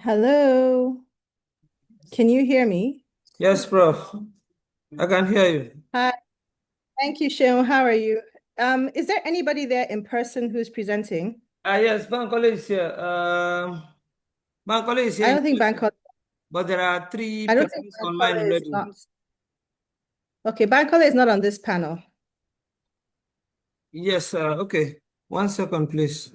Hello. Can you hear me? Yes, Prof. I can hear you. Hi. Thank you, Sean. How are you? Is there anybody there in person who's presenting? Yes, Bankole is here. Bankole is here I in don't think person, Bankole, but there are three I don't think persons online Bankole is already. not. Okay, Bankole is not on this panel. Yes, okay. 1 second, please.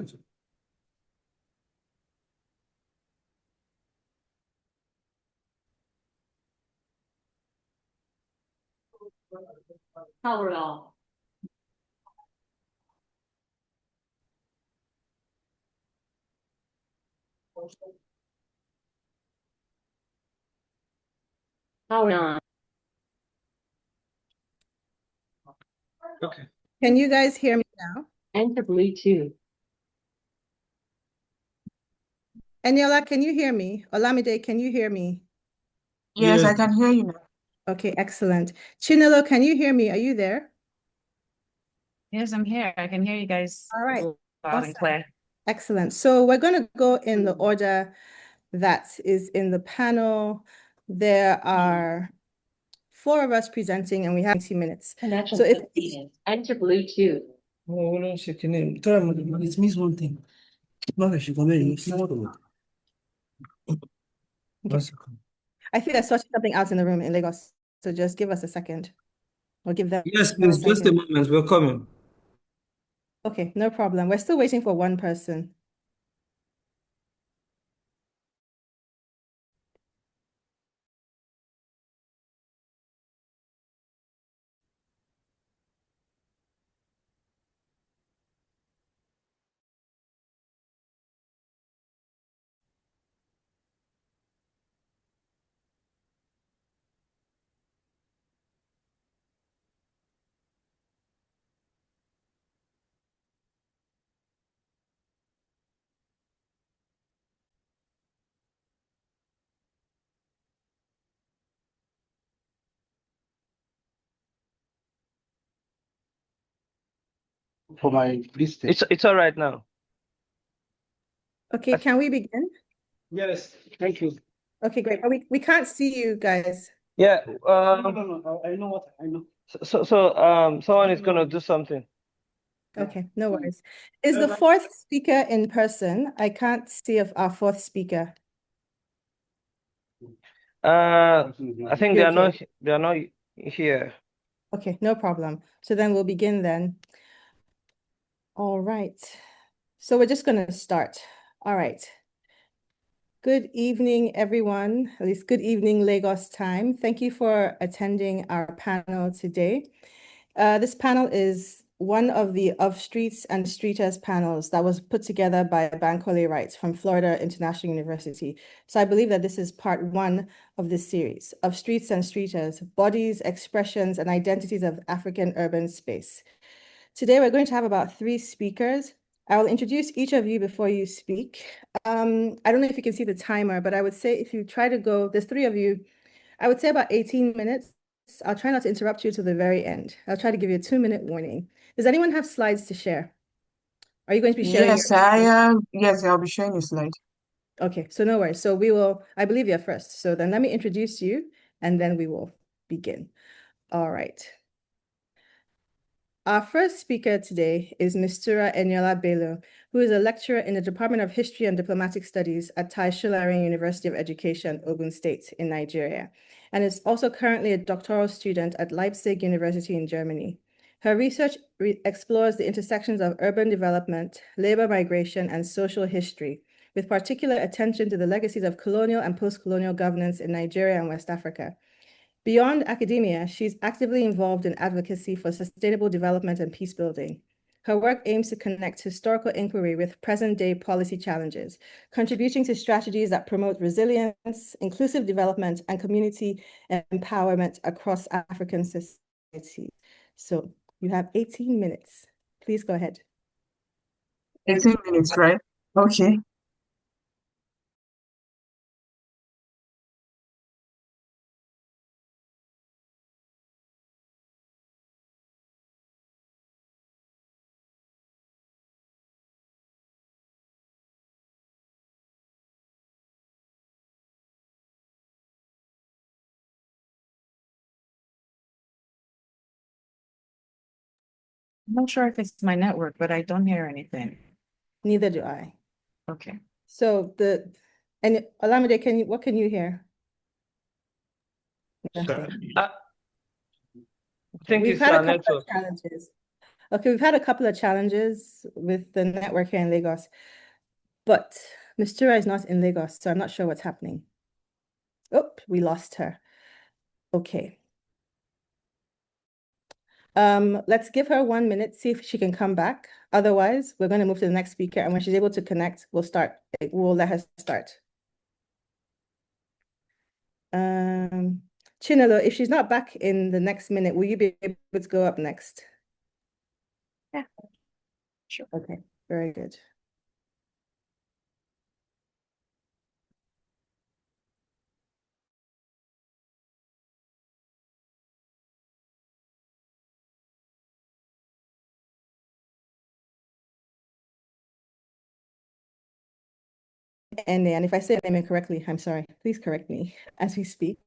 Power off. Power on. Okay. Can you guys hear me now? Enter Bluetooth. Eniola, can you hear me? Olamide, can you hear me? Yes, Yes, I can hear you now. Okay, excellent. Chinelo, can you hear me? Are you there? Yes, I'm here. I can hear you guys All right. loud and Awesome. clear. Excellent. So we're going to go in the order that is in the panel. There are four of us presenting and we have 90 minutes. Connection So if succeeded. Enter Bluetooth. oh, hold on a second. Try it means one thing. Maybe she come in. okay, 1 second. I think they're sorting something out in the room in Lagos. So just give us a second. Or give them Yes, a please. Just a second. moment. We're coming. Okay, no problem. We're still waiting for one person. For my list. It's all right now. Okay, can we begin? Yes, thank you. Okay, great. But we can't see you guys. Yeah. No, I know what I know. Someone is gonna do something. Okay, no worries. Is the fourth speaker in person? I can't see of our fourth speaker. I think You okay? they are not here. Okay, no problem. So then we'll begin then. All right. So we're just going to start. All right. Good evening, everyone. At least good evening, Lagos time. Thank you for attending our panel today. This panel is one of the Of Streets and Streeters panels that was put together by Bankole Wright from Florida International University. So I believe that this is part one of this series, Of Streets and Streeters, Bodies, Expressions, and Identities of African Urban Space. Today, we're going to have about 3 speakers. I will introduce each of you before you speak. I don't know if you can see the timer, but I would say if you try to go, there's 3 of you, I would say about 18 minutes. I'll try not to interrupt you to the very end. I'll try to give you a 2-minute warning. Does anyone have slides to share? Are you going to be sharing your Yes, I screen? am. Yes, I'll be sharing a slide. Okay, so no worries. So we will, I believe you're first. So then let me introduce you and then we will begin. All right. Our first speaker today is Mistura Eniola Bello, who is a lecturer in the Department of History and Diplomatic Studies at Tai Solarin University of Education, Ogun State in Nigeria, and is also currently a doctoral student at Leipzig University in Germany. Her research explores the intersections of urban development, labor migration, and social history, with particular attention to the legacies of colonial and post-colonial governance in Nigeria and West Africa. Beyond academia, she's actively involved in advocacy for sustainable development and peace building. Her work aims to connect historical inquiry with present-day policy challenges, contributing to strategies that promote resilience, inclusive development, and community empowerment across African societies. So you have 18 minutes. Please go ahead. 18 minutes, right? Okay. I'm not sure if it's my network, but I don't hear anything. Neither do I. Okay. So and Olamide, what can you hear? Nothing. I Okay, think we've it's had a our couple of network. challenges. Okay, we've had a couple of challenges with the network here in Lagos, but Mistura is not in Lagos, so I'm not sure what's happening. Oh, we lost her. Okay. Let's give her 1 minute, see if she can come back. Otherwise, we're going to move to the next speaker, and when she's able to connect, we'll let her start. Chinelo, if she's not back in the next minute, will you be able to go up next? Yeah, sure. Okay, very good. And if I say the name incorrectly, I'm sorry. Please correct me as we speak.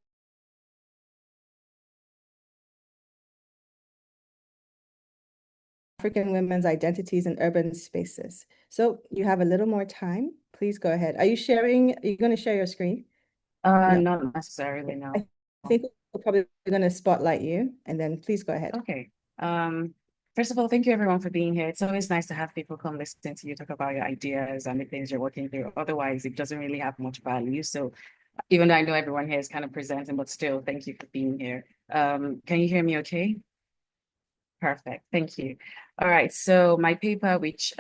African women's identities in urban spaces. So you have a little more time. Please go ahead. Are you going to share your screen? No. Not necessarily, no. I think we're probably going to spotlight you, and then please go ahead. Okay. First of all, thank you everyone for being here. It's always nice to have people come listen to you talk about your ideas and the things you're working through. Otherwise, it doesn't really have much value. So even though I know everyone here is kind of presenting, but still, thank you for being here. Can you hear me okay? Perfect, thank you. All right, so my paper, which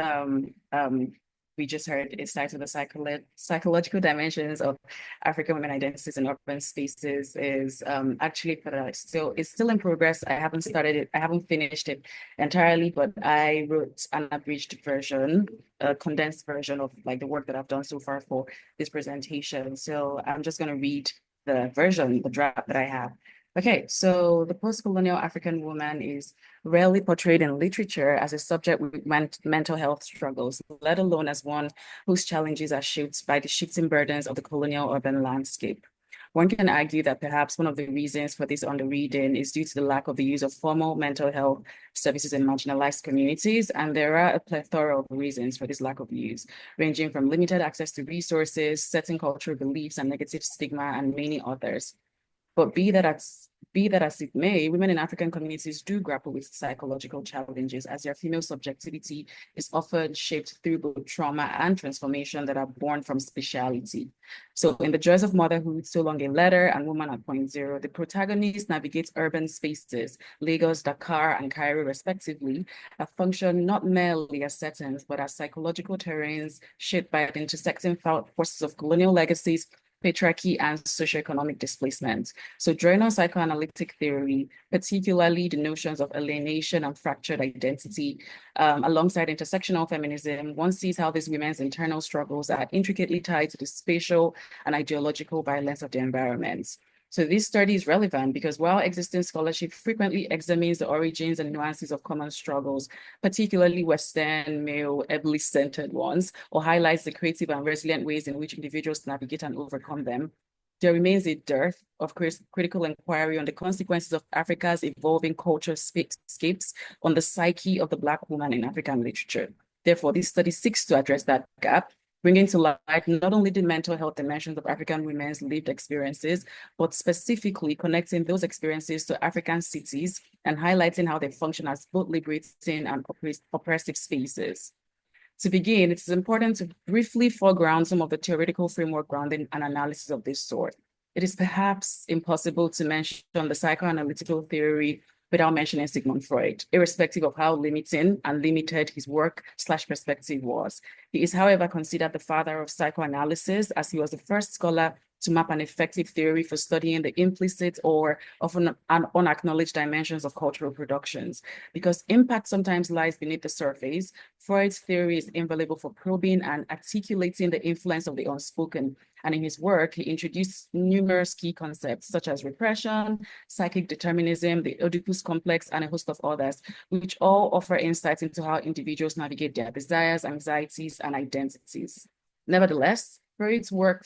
we just heard, is titled The Psychological Dimensions of African Women Identities in Urban Spaces, is actually it's still in progress. I haven't started it, I haven't finished it entirely, but I wrote an abridged version, a condensed version of like the work that I've done so far for this presentation. So I'm just gonna read the draft that I have. Okay, so the post-colonial African woman is rarely portrayed in literature as a subject with mental health struggles, let alone as one whose challenges are shaped by the shifting burdens of the colonial urban landscape. One can argue that perhaps one of the reasons for this underreading is due to the lack of the use of formal mental health services in marginalized communities, and there are a plethora of reasons for this lack of use, ranging from limited access to resources, certain cultural beliefs and negative stigma, and many others. But be that as it may, women in African communities do grapple with psychological challenges as their female subjectivity is often shaped through both trauma and transformation that are born from speciality. So in The Joys of Motherhood, So Long a Letter, and Woman at Point Zero, the protagonist navigates urban spaces, Lagos, Dakar, and Cairo respectively, that function not merely as settings, but as psychological terrains shaped by the intersecting forces of colonial legacies, patriarchy, and socioeconomic displacement. So drawing on psychoanalytic theory, particularly the notions of alienation and fractured identity, alongside intersectional feminism, one sees how these women's internal struggles are intricately tied to the spatial and ideological violence of their environments. So this study is relevant because while existing scholarship frequently examines the origins and nuances of common struggles, particularly Western, male, ableist-centered ones, or highlights the creative and resilient ways in which individuals navigate and overcome them, there remains a dearth of critical inquiry on the consequences of Africa's evolving culture scapes on the psyche of the Black woman in African literature. Therefore, this study seeks to address that gap, bringing to light not only the mental health dimensions of African women's lived experiences, but specifically connecting those experiences to African cities and highlighting how they function as both liberating and oppressive spaces. To begin, it is important to briefly foreground some of the theoretical framework grounding an analysis of this sort. It is perhaps impossible to mention the psychoanalytical theory without mentioning Sigmund Freud, irrespective of how limiting and limited his work/perspective was. He is, however, considered the father of psychoanalysis, as he was the first scholar to map an effective theory for studying the implicit or often unacknowledged dimensions of cultural productions. Because impact sometimes lies beneath the surface, Freud's theory is invaluable for probing and articulating the influence of the unspoken. And in his work, he introduced numerous key concepts such as repression, psychic determinism, the Oedipus complex, and a host of others, which all offer insights into how individuals navigate their desires, anxieties, and identities. Nevertheless, Freud's work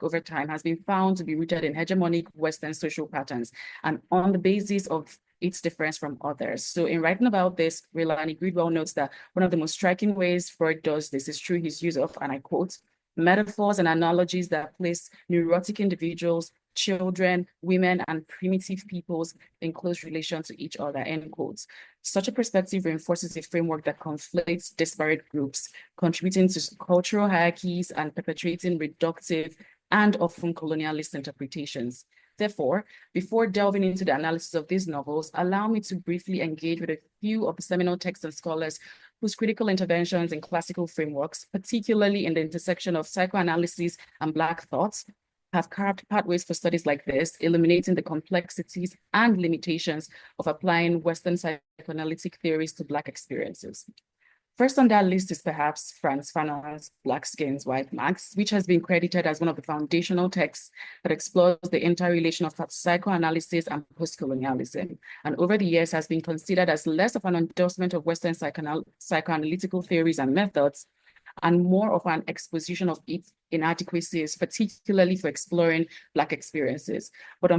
over time has been found to be rooted in hegemonic Western social patterns and on the basis of its difference from others. So in writing about this, Relani Gridwell notes that one of the most striking ways Freud does this is through his use of, and I quote, metaphors and analogies that place neurotic individuals, children, women, and primitive peoples in close relation to each other, end quotes. Such a perspective reinforces a framework that conflates disparate groups, contributing to cultural hierarchies and perpetuating reductive and often colonialist interpretations. Therefore, before delving into the analysis of these novels, allow me to briefly engage with a few of the seminal texts and scholars whose critical interventions in classical frameworks, particularly in the intersection of psychoanalysis and Black thoughts, have carved pathways for studies like this, illuminating the complexities and limitations of applying Western psychoanalytic theories to Black experiences. First on that list is perhaps Frantz Fanon's Black Skins, White Marks, which has been credited as one of the foundational texts that explores the interrelation of psychoanalysis and postcolonialism, and over the years has been considered as less of an endorsement of Western psychoanalytical theories and methods, and more of an exposition of its inadequacies, particularly for exploring Black experiences. But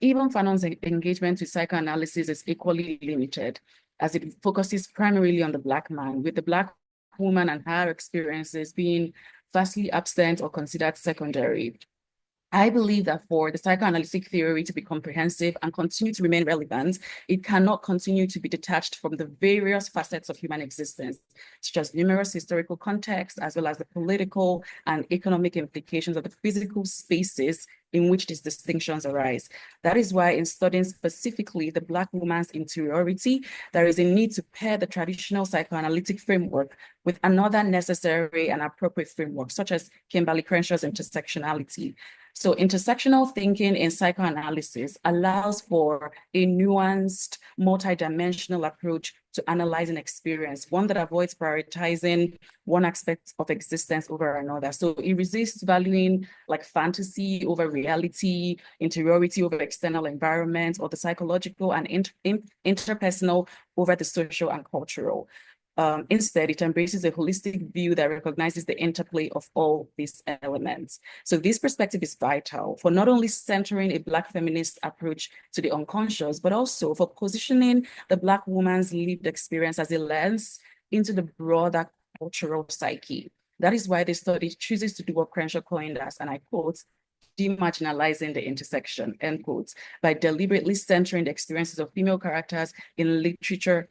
even Fanon's engagement with psychoanalysis is equally limited, as it focuses primarily on the Black man, with the Black woman and her experiences being vastly absent or considered secondary. I believe that for the psychoanalytic theory to be comprehensive and continue to remain relevant, it cannot continue to be detached from the various facets of human existence, such as numerous historical contexts, as well as the political and economic implications of the physical spaces in which these distinctions arise. That is why in studying specifically the Black woman's interiority, there is a need to pair the traditional psychoanalytic framework with another necessary and appropriate framework, such as Kimberly Crenshaw's intersectionality. So intersectional thinking in psychoanalysis allows for a nuanced, multidimensional approach to analyzing experience, one that avoids prioritizing one aspect of existence over another. So it resists valuing like fantasy over reality, interiority over external environment, or the psychological and interpersonal over the social and cultural. Instead, it embraces a holistic view that recognizes the interplay of all these elements. So this perspective is vital for not only centering a Black feminist approach to the unconscious, but also for positioning the Black woman's lived experience as a lens into the broader cultural psyche. That is why the study chooses to do what Crenshaw coined as, and I quote, demarginalizing the intersection, end quotes, by deliberately centering the experiences of female characters in literature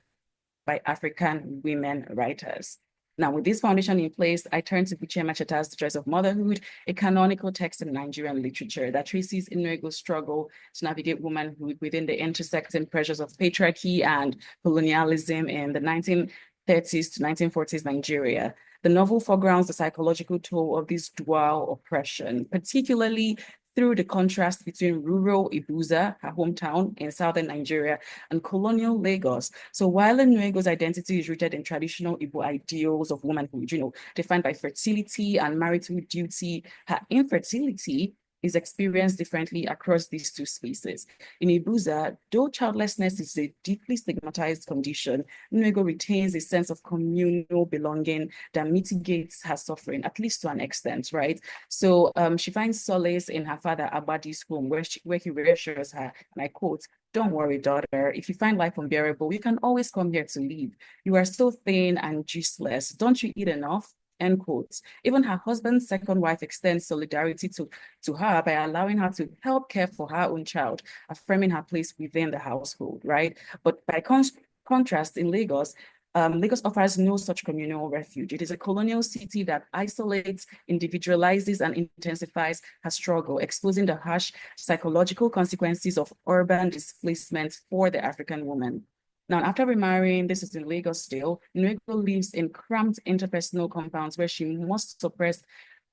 by African women writers. Now, with this foundation in place, I turn to Buchi Emecheta's The Choice of Motherhood, a canonical text in Nigerian literature that traces Inuego's struggle to navigate womanhood within the intersecting pressures of patriarchy and colonialism in the 1930s to 1940s Nigeria. The novel foregrounds the psychological toll of this dual oppression, particularly through the contrast between rural Ibuza, her hometown in southern Nigeria, and colonial Lagos. So while Inuego's identity is rooted in traditional Igbo ideals of womanhood, defined by fertility and marital duty, her infertility is experienced differently across these two spaces. In Ibuza, though childlessness is a deeply stigmatized condition, Inuego retains a sense of communal belonging that mitigates her suffering, at least to an extent, right? So she finds solace in her father Abadi's home, where he reassures her, and I quote, "Don't worry, daughter. If you find life unbearable, you can always come here to live. You are so thin and juiceless. Don't you eat enough?" End quotes. Even her husband's second wife extends solidarity to her by allowing her to help care for her own child, affirming her place within the household, right? But by contrast, in Lagos, Lagos offers no such communal refuge. It is a colonial city that isolates, individualizes, and intensifies her struggle, exposing the harsh psychological consequences of urban displacement for the African woman. Now, after remarrying, this is in Lagos still, Inuego lives in cramped interpersonal compounds where she must suppress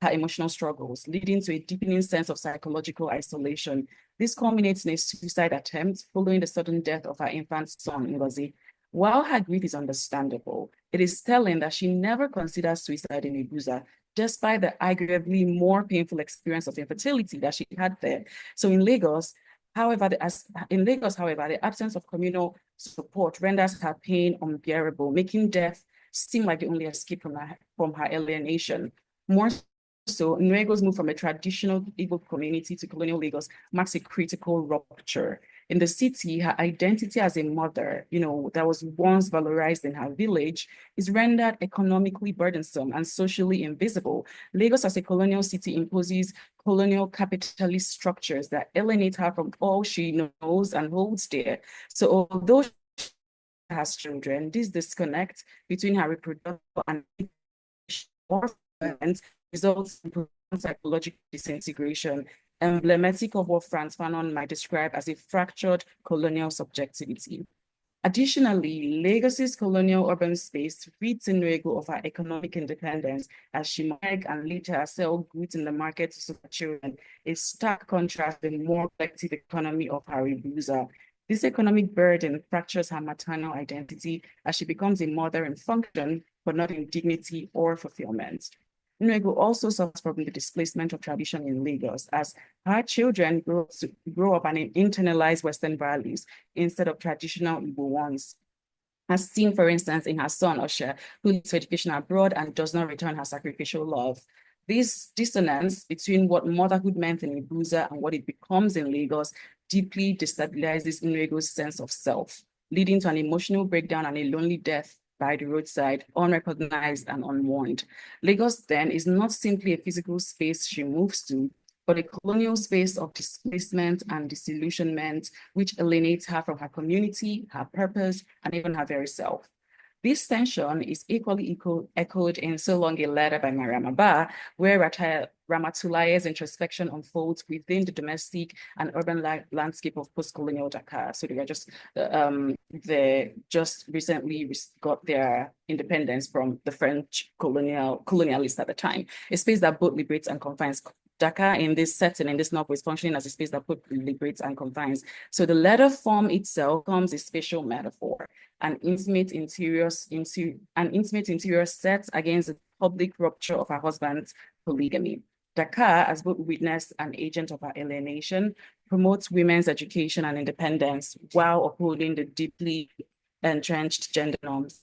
her emotional struggles, leading to a deepening sense of psychological isolation. This culminates in a suicide attempt following the sudden death of her infant son, Ngozi. While her grief is understandable, it is telling that she never considered suicide in Ibuza, despite the arguably more painful experience of infertility that she had there. So in Lagos, however, the absence of communal support renders her pain unbearable, making death seem like the only escape from her alienation. More so, Nuego's move from a traditional Igbo community to colonial Lagos marks a critical rupture. In the city, her identity as a mother, that was once valorized in her village, is rendered economically burdensome and socially invisible. Lagos as a colonial city imposes colonial capitalist structures that alienate her from all she knows and holds dear. So although she has children, this disconnect between her reproductive and results in profound psychological disintegration, emblematic of what Franz Fanon might describe as a fractured colonial subjectivity. Additionally, Lagos's colonial urban space reads in Nuego of her economic independence as she might and later sell goods in the market to support children, a stark contrast with the more collective economy of her Ibuza. This economic burden fractures her maternal identity as she becomes a mother in function, but not in dignity or fulfillment. Nuego also suffers from the displacement of tradition in Lagos as her children grow up and internalize Western values instead of traditional Igbo ones. As seen, for instance, in her son, Osha, who leaves for education abroad and does not return her sacrificial love. This dissonance between what motherhood meant in Ibuza and what it becomes in Lagos deeply destabilizes Nuego's sense of self, leading to an emotional breakdown and a lonely death by the roadside, unrecognized and unmourned. Lagos then is not simply a physical space she moves to, but a colonial space of displacement and disillusionment, which alienates her from her community, her purpose, and even her very self. This tension is equally echoed in So Long a Letter by Mariam Abba, where Ramatulaye's introspection unfolds within the domestic and urban landscape of post-colonial Dakar. So they just recently got their independence from the French colonialists at the time, a space that both liberates and confines. Dakar in this setting, in this novel, is functioning as a space that both liberates and confines. So the letter form itself becomes a spatial metaphor, an intimate interior set against the public rupture of her husband's polygamy. Dakar, as both witness and agent of her alienation, promotes women's education and independence while upholding the deeply entrenched gender norms.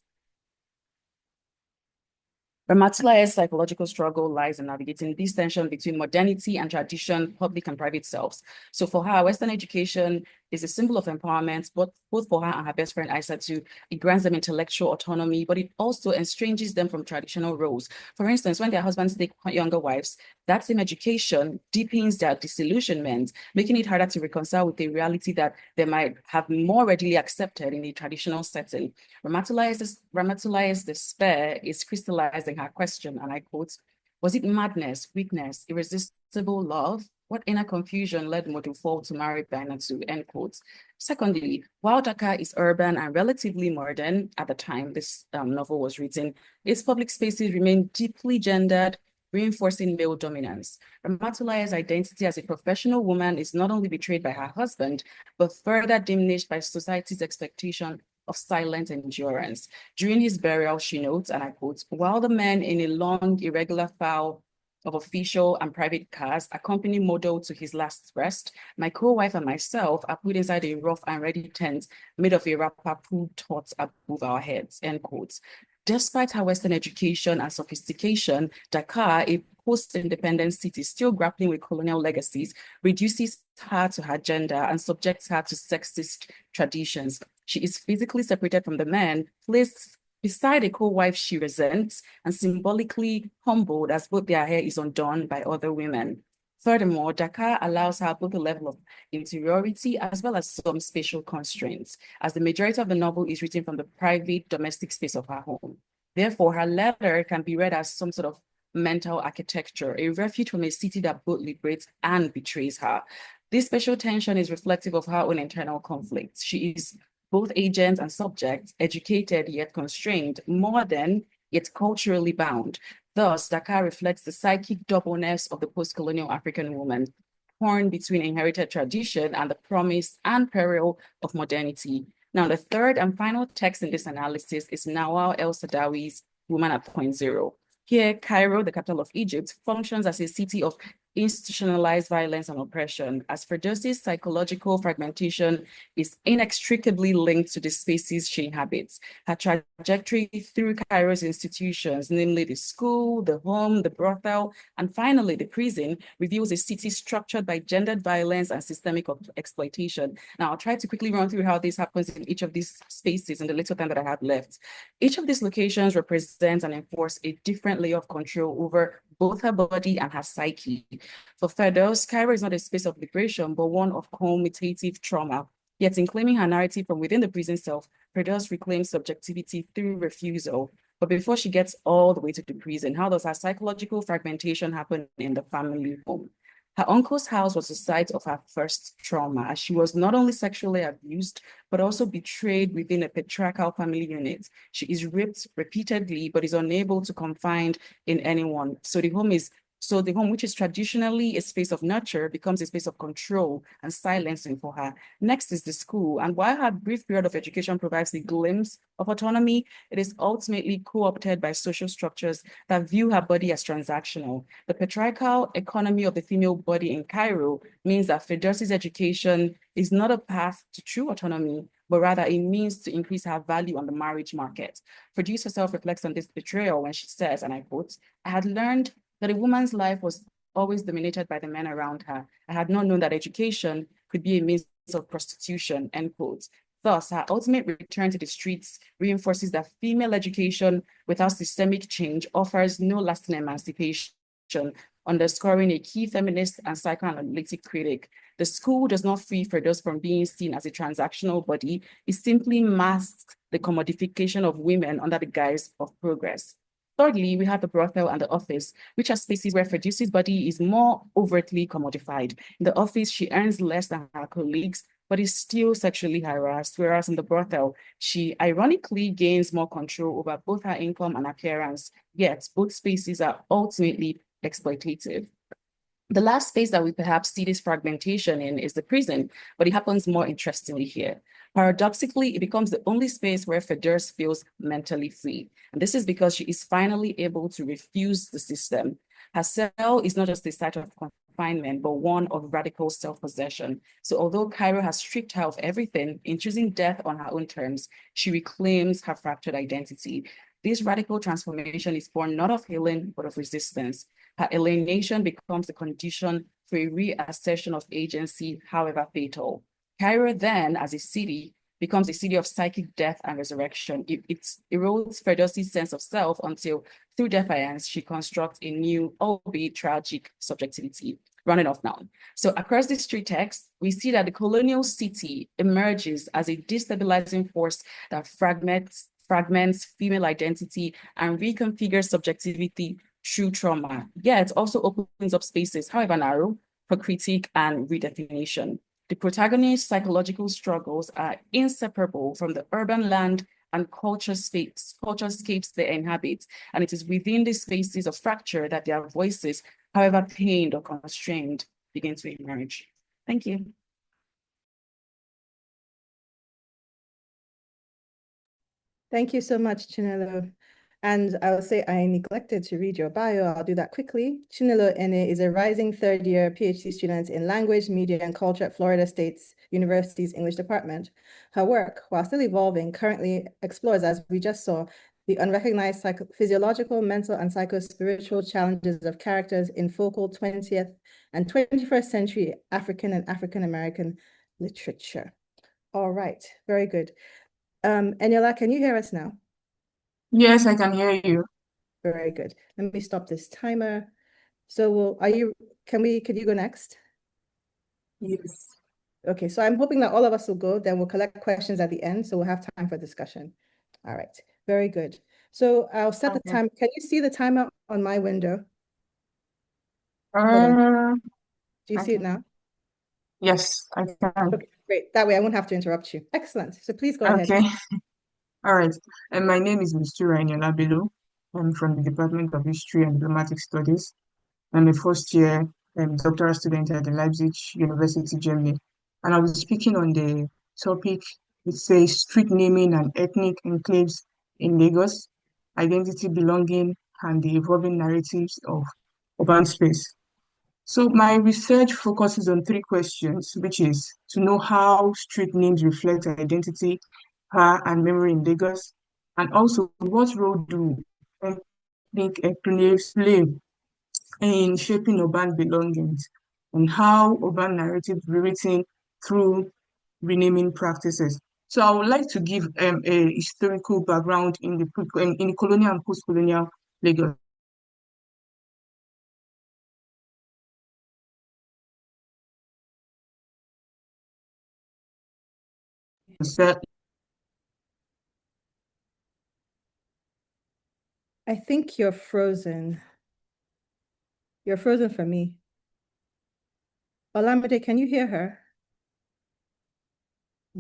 Ramatulaye's psychological struggle lies in navigating this tension between modernity and tradition, public and private selves. So for her, Western education is a symbol of empowerment, both for her and her best friend Aisatu. It grants them intellectual autonomy, but it also estranges them from traditional roles. For instance, when their husbands take younger wives, that same education deepens their disillusionment, making it harder to reconcile with a reality that they might have more readily accepted in a traditional setting. Ramatulaye's despair is crystallized in her question, and I quote, "Was it madness, weakness, irresistible love? What inner confusion led Modufo to marry Bainatu?" End quote. Secondly, while Dakar is urban and relatively modern at the time this novel was written, its public spaces remain deeply gendered, reinforcing male dominance. Ramatulaye's identity as a professional woman is not only betrayed by her husband, but further diminished by society's expectation of silent endurance. During his burial, she notes, and I quote, "While the men in a long, irregular file of official and private cars accompany Modo to his last rest, my co-wife and myself are put inside a rough and ready tent made of a wrapper pulled taut above our heads," end quote. Despite her Western education and sophistication, Dakar, a post-independent city still grappling with colonial legacies, reduces her to her gender and subjects her to sexist traditions. She is physically separated from the men, placed beside a co-wife she resents, and symbolically humbled as both their hair is undone by other women. Furthermore, Dakar allows her both a level of interiority as well as some spatial constraints, as the majority of the novel is written from the private domestic space of her home. Therefore, her letter can be read as some sort of mental architecture, a refuge from a city that both liberates and betrays her. This spatial tension is reflective of her own internal conflicts. She is both agent and subject, educated yet constrained, modern yet culturally bound. Thus, Dakar reflects the psychic doubleness of the post-colonial African woman, torn between inherited tradition and the promise and peril of modernity. Now, the third and final text in this analysis is Nawal El-Sadawi's Woman at Point Zero. Here, Cairo, the capital of Egypt, functions as a city of institutionalized violence and oppression, as Ferdowsi's psychological fragmentation is inextricably linked to the spaces she inhabits. Her trajectory through Cairo's institutions, namely the school, the home, the brothel, and finally the prison, reveals a city structured by gendered violence and systemic exploitation. Now, I'll try to quickly run through how this happens in each of these spaces in the little time that I have left. Each of these locations represents and enforces a different layer of control over both her body and her psyche. For Firdaus, Cairo is not a space of liberation, but one of commutative trauma. Yet in claiming her narrative from within the prison self, Firdaus reclaims subjectivity through refusal. But before she gets all the way to the prison, how does her psychological fragmentation happen in the family home? Her uncle's house was the site of her first trauma, as she was not only sexually abused, but also betrayed within a patriarchal family unit. She is raped repeatedly, but is unable to confide in anyone. So the home, which is traditionally a space of nurture, becomes a space of control and silencing for her. Next is the school. And while her brief period of education provides a glimpse of autonomy, it is ultimately co-opted by social structures that view her body as transactional. The patriarchal economy of the female body in Cairo means that Ferdowsi's education is not a path to true autonomy, but rather a means to increase her value on the marriage market. Ferdowsi herself reflects on this betrayal when she says, and I quote, "I had learned that a woman's life was always dominated by the men around her. I had not known that education could be a means of prostitution," end quote. Thus, her ultimate return to the streets reinforces that female education without systemic change offers no lasting emancipation, underscoring a key feminist and psychoanalytic critic. The school does not free Firdaus from being seen as a transactional body. It simply masks the commodification of women under the guise of progress. Thirdly, we have the brothel and the office, which are spaces where Ferdowsi's body is more overtly commodified. In the office, she earns less than her colleagues, but is still sexually harassed, whereas in the brothel, she ironically gains more control over both her income and appearance, yet both spaces are ultimately exploitative. The last space that we perhaps see this fragmentation in is the prison, but it happens more interestingly here. Paradoxically, it becomes the only space where Firdaus feels mentally free. And this is because she is finally able to refuse the system. Her cell is not just a site of confinement, but one of radical self-possession. So although Cairo has stripped her of everything, in choosing death on her own terms, she reclaims her fractured identity. This radical transformation is born not of healing, but of resistance. Her alienation becomes the condition for a reassertion of agency, however fatal. Cairo then, as a city, becomes a city of psychic death and resurrection. It erodes Ferdowsi's sense of self until, through defiance, she constructs a new, albeit tragic, subjectivity. Running off now. So across these three texts, we see that the colonial city emerges as a destabilizing force that fragments female identity and reconfigures subjectivity through trauma. Yet also opens up spaces, however narrow, for critique and redefinition. The protagonist's psychological struggles are inseparable from the urban land and culturescapes they inhabit, and it is within these spaces of fracture that their voices, however pained or constrained, begin to emerge. Thank you. Thank you so much, Chinelo. And I will say I neglected to read your bio. I'll do that quickly. Chinelo Ene is a rising third-year PhD student in language, media, and culture at Florida State University's English department. Her work, while still evolving, currently explores, as we just saw, the unrecognized physiological, mental, and psycho-spiritual challenges of characters in focal 20th and 21st century African and African-American literature. All right, very good. Eniola, can you hear us now? Yes, I can hear you. Very good. Let me stop this timer. So could you go next? Yes. Okay, so I'm hoping that all of us will go, then we'll collect questions at the end, so we'll have time for discussion. All right, very good. So I'll set the time. Can you see the timer on my window? Do you see it now? Yes, I can. Okay, great. That way I won't have to interrupt you. Excellent. So please go ahead. Okay. All right. And my name is Mistura Bello. I'm from the Department of History and Diplomatic Studies. I'm a first year doctoral student at the Leipzig University, Germany. And I'll be speaking on the topic, it says street naming and ethnic enclaves in Lagos, identity, belonging, and the evolving narratives of urban space. So my research focuses on three questions, which is to know how street names reflect identity, power, and memory in Lagos, and also what role do ethnic enclaves play in shaping urban belongings, and how urban narratives rewritten through renaming practices. So I would like to give a historical background in the colonial and post-colonial Lagos. I think you're frozen. You're frozen for me. Olamide, can you hear her?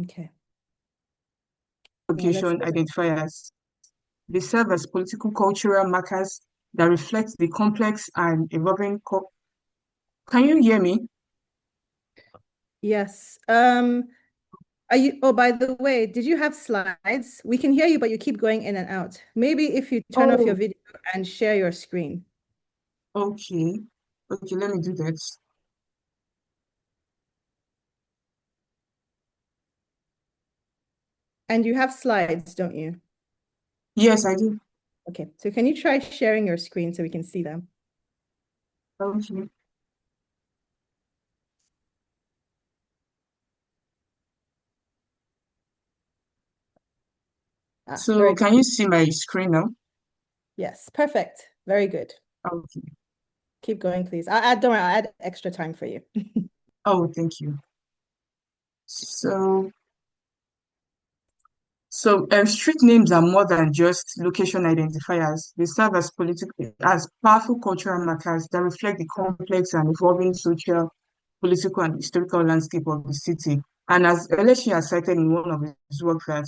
Okay. Location identifiers. They serve as political cultural markers that reflect the complex and evolving. Can you hear me? Yes. Oh, by the way, did you have slides? We can hear you, but you keep going in and out. Maybe if you turn off your Oh, video and share your screen. okay. Okay, let me do that. And you have slides, don't you? Yes, I do. Okay, so can you try sharing your screen so we can see them? Okay. So Very good. can you see my screen now? Yes, perfect. Very good. Okay. Keep going, please. Don't worry, I'll add extra time for you. Oh, thank you. So, street names are more than just location identifiers. They serve as powerful cultural markers that reflect the complex and evolving social, political, and historical landscape of the city. And as Eleshi has cited in one of his works, that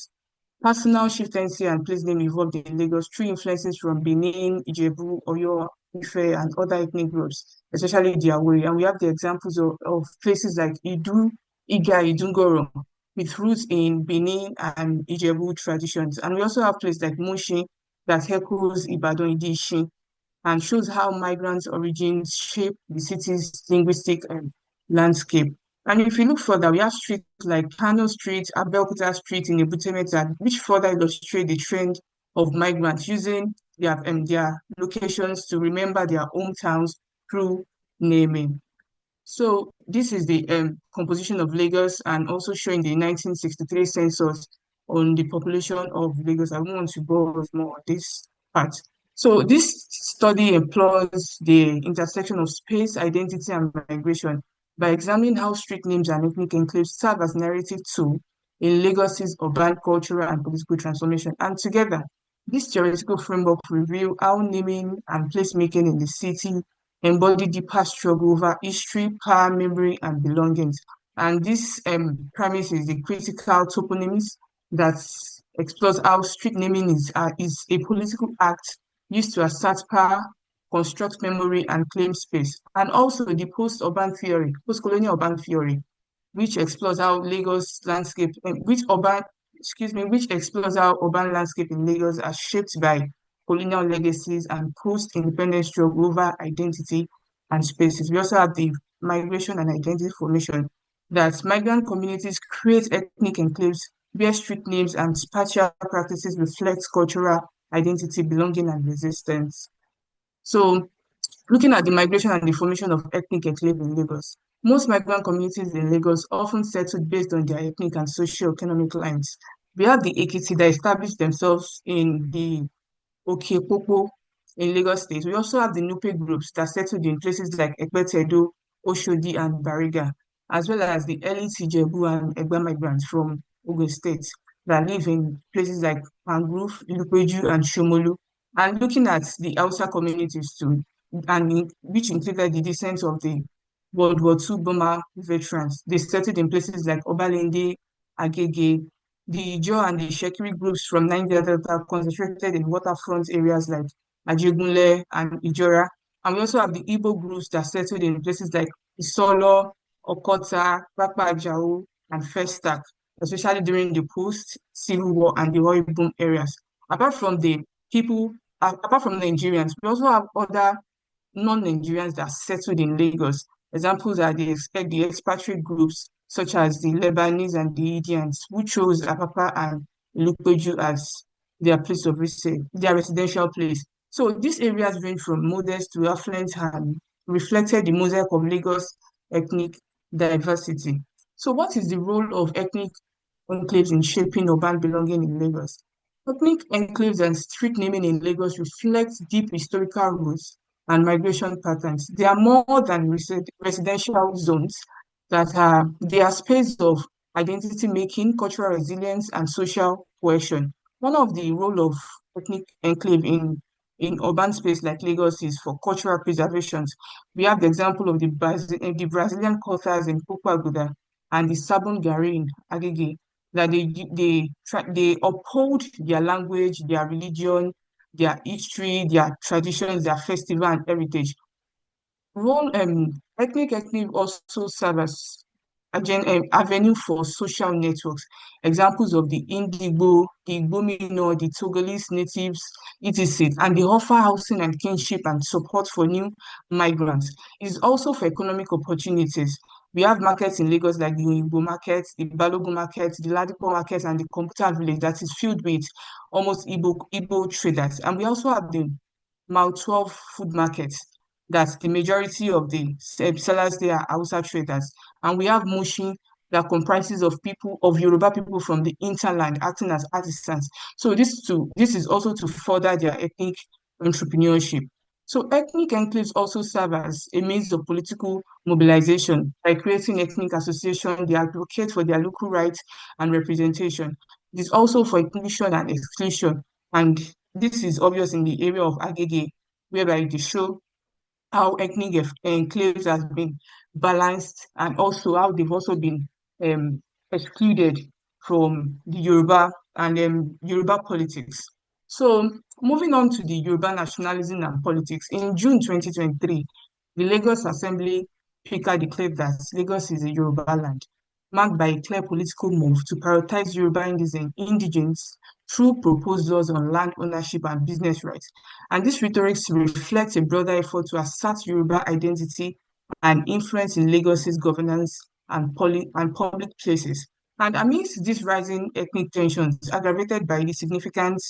personal chieftaincy and place name evolved in Lagos through influences from Benin, Ijebu, Oyo, Ife, and other ethnic groups, especially the Awori. And we have the examples of places like Idu, Iga, Idungoro, with roots in Benin and Ijebu traditions. And we also have places like Mushin that echoes Ibadan Idishin and shows how migrants' origins shape the city's linguistic landscape. And if you look further, we have streets like Kano Street, Abeokuta Street in Ebute Metta, which further illustrate the trend of migrants using their locations to remember their hometowns through naming. So this is the composition of Lagos and also showing the 1963 census on the population of Lagos. I don't want to go over more on this part. So this study employs the intersection of space, identity, and migration by examining how street names and ethnic enclaves serve as narrative tool in Lagos's urban, cultural, and political transformation. And together, this theoretical framework reveal how naming and placemaking in the city embody deeper struggle over history, power, memory, and belongings. And this premise is the critical toponyms that explores how street naming is a political act used to assert power, construct memory, and claim space. And also the post-urban theory, post-colonial urban theory, which explores how Lagos landscape, which explores how urban landscape in Lagos are shaped by colonial legacies and post-independence struggle over identity and spaces. We also have the migration and identity formation, that migrant communities create ethnic enclaves where street names and spatial practices reflect cultural identity, belonging, and resistance. So looking at the migration and the formation of ethnic enclave in Lagos, most migrant communities in Lagos often settled based on their ethnic and socio-economic lines. We have the Ekiti that established themselves in the Okepopo in Lagos State. We also have the Nupe groups that settled in places like Ekpetedo, Oshodi, and Bariga, as well as the Elite Ijebu and Egba migrants from Ogun State that live in places like Pangrove, Ilupeju, and Shomolu. And looking at the Hausa communities too, which included the descent of the World War II bomber veterans. They settled in places like Obalende, Agege, the Ijaw and the Shekiri groups from Niger Delta concentrated in waterfront areas like Ajegunle and Ijora. And we also have the Igbo groups that settled in places like Isolo, Okota, Papa Ajao, and Festac, especially during the post-Civil War and the oil boom areas. Apart from the people, apart from Nigerians, we also have other non-Nigerians that settled in Lagos. Examples are the expatriate groups such as the Lebanese and the Indians, who chose Apapa and Ilupeju as their place of their residential place. So these areas range from modest to affluent and reflected the mosaic of Lagos ethnic diversity. So what is the role of ethnic enclaves in shaping urban belonging in Lagos? Ethnic enclaves and street naming in Lagos reflect deep historical roots and migration patterns. They are more than residential zones they are space of identity making, cultural resilience, and social cohesion. One of the role of ethnic enclave in urban space like Lagos is for cultural preservation. We have the example of the Brazilian quarters in Popaguda and the Sabon Gari in Agege, that they uphold their language, their religion, their history, their traditions, their festival and heritage. Ethnic ethnic also serve as avenue for social networks. Examples of the Indigo, the Igbo, the Togolese natives, etc. And they offer housing and kinship and support for new migrants. It is also for economic opportunities. We have markets in Lagos like the Oyinbo market, the Balogun market, the Ladipo market, and the Computer Village that is filled with almost Igbo traders. And we also have the Mile 12 food market that the majority of the sellers there are Hausa traders. And we have Mushin that comprises of Yoruba people from the interland acting as artisans. So this is also to further their ethnic entrepreneurship. So ethnic enclaves also serve as a means of political mobilization by creating ethnic association. They advocate for their local rights and representation. It is also for inclusion and exclusion. And this is obvious in the area of Agege, whereby they show how ethnic enclaves has been balanced and also how they've also been um, excluded from the Yoruba and Yoruba politics. So moving on to the Yoruba nationalism and politics, in June 2023, the Lagos Assembly Speaker declared that Lagos is a Yoruba land, marked by a clear political move to prioritize Yoruba indigenes through proposed laws on land ownership and business rights. And this rhetoric reflects a broader effort to assert Yoruba identity and influence in Lagos's governance and public places. And amidst these rising ethnic tensions, aggravated by the significant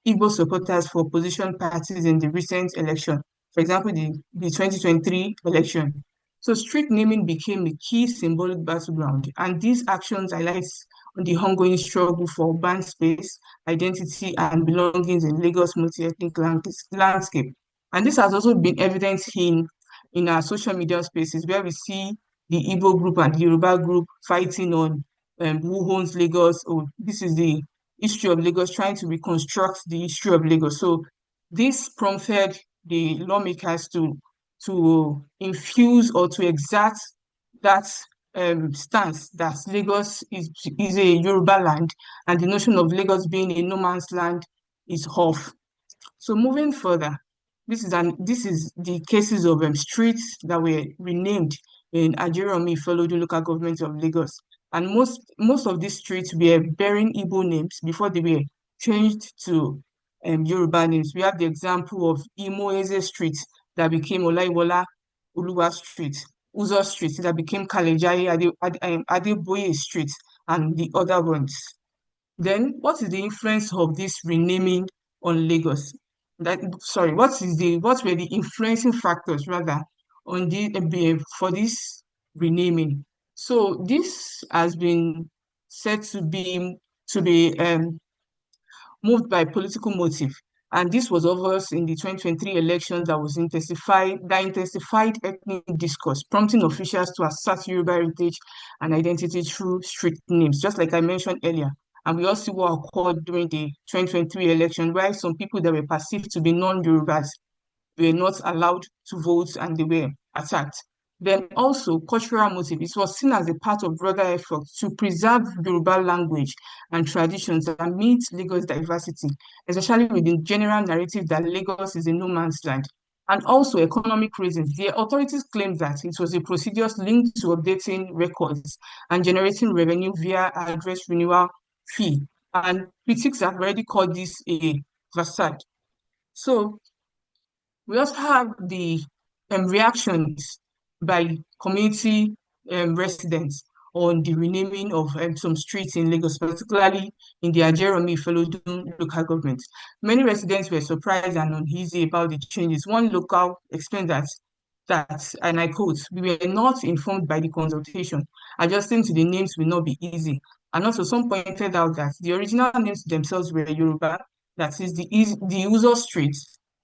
Igbo supporters for opposition parties in the recent election, for example, the 2023 election. So street naming became a key symbolic battleground, and these actions highlight the ongoing struggle for urban space, identity, and belongings in Lagos multi-ethnic landscape. And this has also been evident in our social media spaces where we see the Igbo group and the Yoruba group fighting on who owns Lagos. Oh, this is the history of Lagos, trying to reconstruct the history of Lagos. So this prompted the lawmakers to infuse or to exact that stance that Lagos is a Yoruba land and the notion of Lagos being a no man's land is off. So moving further, this is the cases of streets that were renamed in Ajeromi Ifeoludu local government of Lagos. And most of these streets were bearing Igbo names before they were changed to Yoruba names. We have the example of Imoeze Street that became Olaiwola Oluwa Street, Uzo Street that became Kalejaye Adeboye Street, and the other ones. Then, what is the influence of this renaming on Lagos? What were the influencing factors rather on for this renaming? So this has been said to be moved by political motive. And this was obvious in the 2023 elections that intensified ethnic discourse, prompting officials to assert Yoruba heritage and identity through street names, just like I mentioned earlier. And we also what occurred during the 2023 election, where some people that were perceived to be non-Yorubas were not allowed to vote and they were attacked. Then also cultural motive. It was seen as a part of broader effort to preserve Yoruba language and traditions and meet Lagos diversity, especially with the general narrative that Lagos is a no man's land. And also economic reasons. The authorities claimed that it was a procedure linked to updating records and generating revenue via address renewal fee. And critics have already called this a facade. So we also have the reactions by community residents on the renaming of some streets in Lagos, particularly in the Ajeromi Ifelodun local government. Many residents were surprised and uneasy about the changes. One local explained that, and I quote, "We were not informed by the consultation. Adjusting to the names will not be easy." And also, some pointed out that the original names themselves were Yoruba, that is, the Uzo Street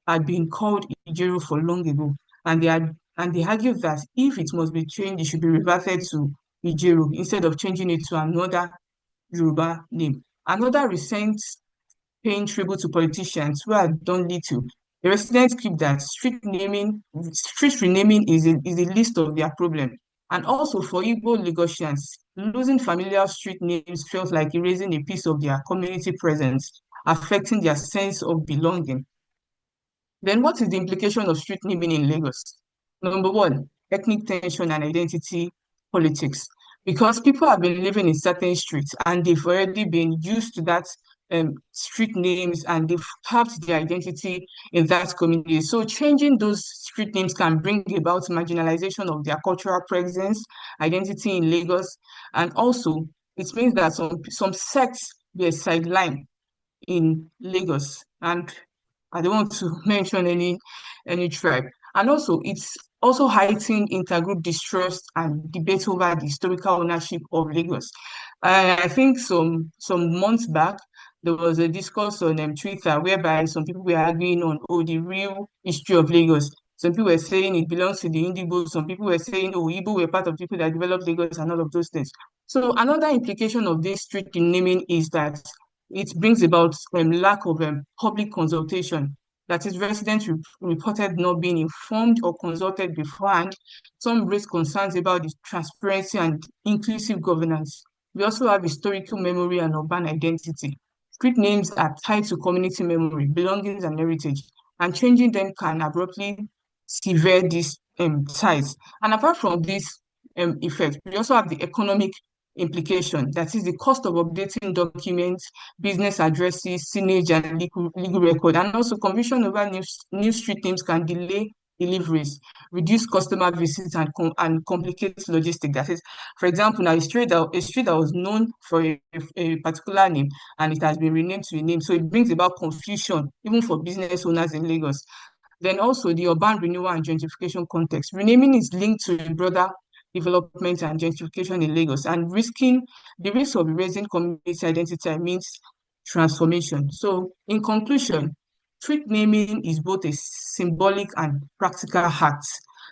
had been called Ijero for long ago, and they argued that if it must be changed, it should be reverted to Ijero instead of changing it to another Yoruba name. Another recent paying tribute to politicians who had done little. The residents keep that street renaming is a list of their problems. And also for Igbo Lagosians, losing familiar street names felt like erasing a piece of their community presence, affecting their sense of belonging. Then what is the implication of street naming in Lagos? Number one, ethnic tension and identity politics. Because people have been living in certain streets and they've already been used to that street names and they've carved their identity in that community. So changing those street names can bring about marginalization of their cultural presence, identity in Lagos, and also it means that some sects were sidelined in Lagos, and I don't want to mention any tribe. And also, it's also heightened intergroup distrust and debate over the historical ownership of Lagos. I think some months back, there was a discourse on Twitter whereby some people were arguing on, oh, the real history of Lagos. Some people were saying it belongs to the Indigo. Some people were saying, oh, Igbo were part of people that developed Lagos and all of those things. So another implication of this street naming is that it brings about lack of public consultation. That is, residents reported not being informed or consulted beforehand. Some raised concerns about the transparency and inclusive governance. We also have historical memory and urban identity. Street names are tied to community memory, belongings, and heritage, and changing them can abruptly sever these ties. And apart from this effect, we also have the economic implication. That is the cost of updating documents, business addresses, signage, and legal record. And also confusion over new street names can delay deliveries, reduce customer visits, and complicate logistics. That is, for example, now a street that was known for a particular name and it has been renamed to a name. So it brings about confusion even for business owners in Lagos. Then also the urban renewal and gentrification context. Renaming is linked to a broader development and gentrification in Lagos, and the risk of erasing community identity means transformation. So in conclusion, street naming is both a symbolic and practical act.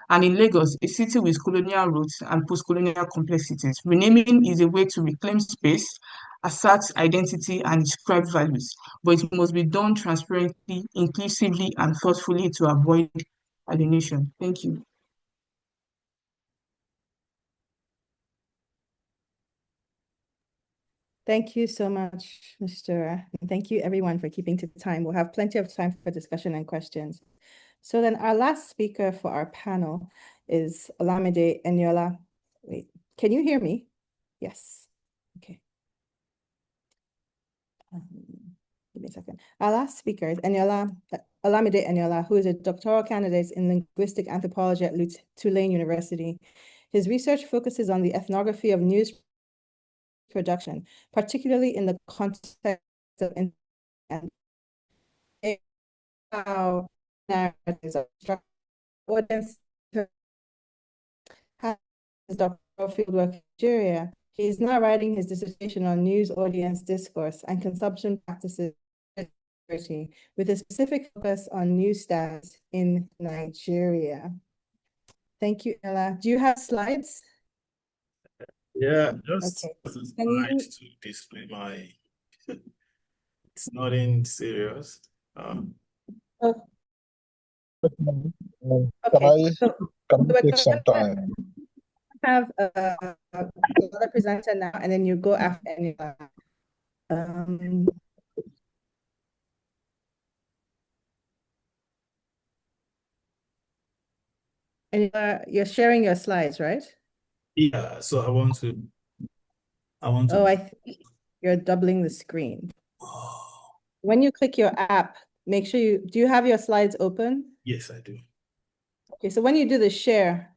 And in Lagos, a city with colonial roots and post-colonial complexities, renaming is a way to reclaim space, assert identity, and describe values. But it must be done transparently, inclusively, and thoughtfully to avoid alienation. Thank you. Thank you so much, Mr. And thank you everyone for keeping to time. We'll have plenty of time for discussion and questions. So then our last speaker for our panel is Olamide Eniola. Wait, can you hear me? Yes. Okay. Give me a second. Our last speaker is Olamide Eniola, who is a doctoral candidate in linguistic anthropology at Tulane University. His research focuses on the ethnography of news production, particularly in the context of how narratives are structured. Audience has doctoral fieldwork in Nigeria. He is now writing his dissertation on news audience discourse and consumption practices with a specific focus on newsstands in Nigeria. Thank you, Ella. Do you have slides? Yeah, just Okay. to display my. It's nothing serious. Oh, Can okay. So can we're I take gonna some time? have another presenter now, and then you go after anyone. And you're sharing your slides, right? Yeah, so I want to. Oh, I think you're doubling the screen. When you click your app, make sure do you have your slides open? Yes, I do. Okay, so when you do the share,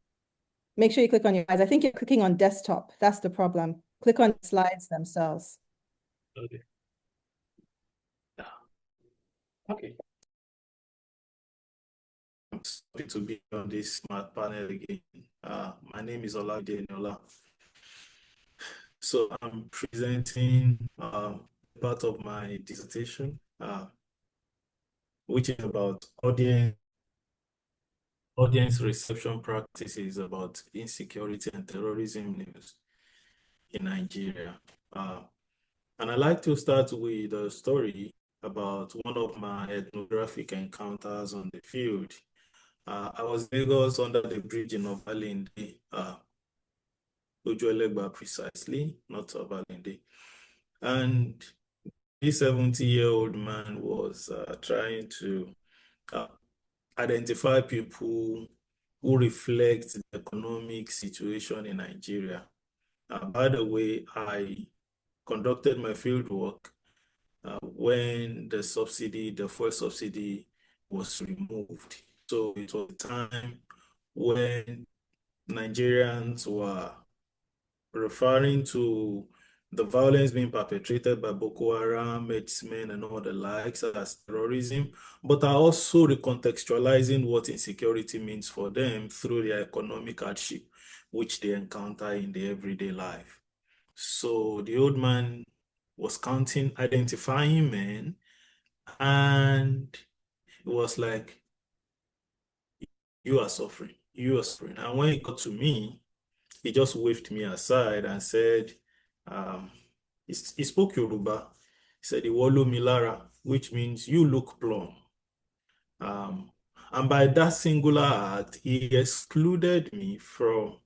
make sure you click on your slides. I think you're clicking on desktop. That's the problem. Click on the slides themselves. Okay. Okay. I'm happy to be on this smart panel again. My name is Olamide Eniola. So I'm presenting part of my dissertation, which is about audience reception practices about insecurity and terrorism news in Nigeria. And I like to start with a story about one of my ethnographic encounters on the field. I was in Lagos under the bridge in Obalende, Ojuelegba precisely, not Obalende. And this 70-year-old man was trying to identify people who reflect the economic situation in Nigeria. By the way, I conducted my field work when the fuel subsidy was removed. So it was a time when Nigerians were referring to the violence being perpetrated by Boko Haram, herdsmen, and all the likes as terrorism, but are also recontextualizing what insecurity means for them through their economic hardship, which they encounter in their everyday life. So the old man was counting, identifying men, and it was like, you are suffering, you are suffering. And when it got to me, he just waved me aside and said, he spoke Yoruba. He said, Iwolo Milara, which means you look plumb. And by that singular act, he excluded me from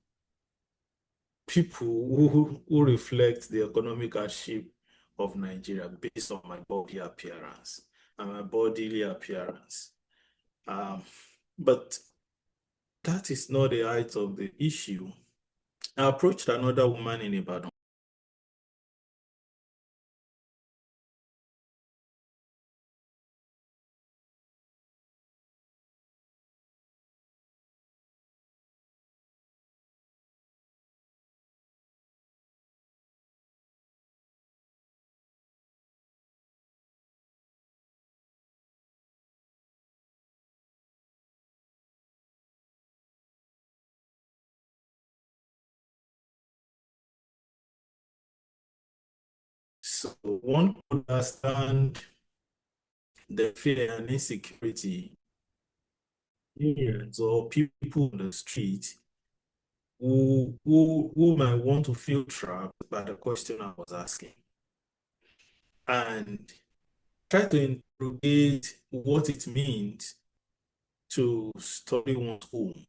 people who reflect the economic hardship of Nigeria based on my body appearance and my bodily appearance. But that is not the height of the issue. I approached another woman in Ibadan. So one could understand the fear and insecurity or people on the street who might want to feel trapped by the question I was asking. And try to interrogate what it means to study one's home.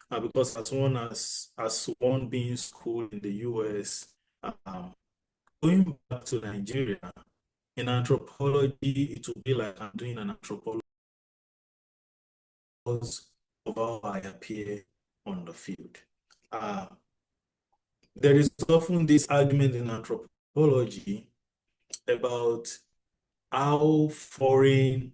Because as one being schooled in the US, going back to Nigeria, in anthropology, it would be like I'm doing an anthropology of how I appear on the field. There is often this argument in anthropology about how foreign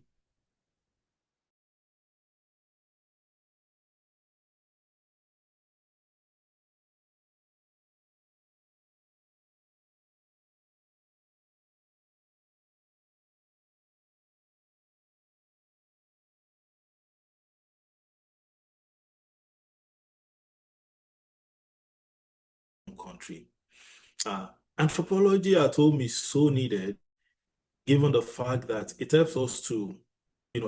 country. Anthropology, had told me, is so needed, given the fact that it helps us to,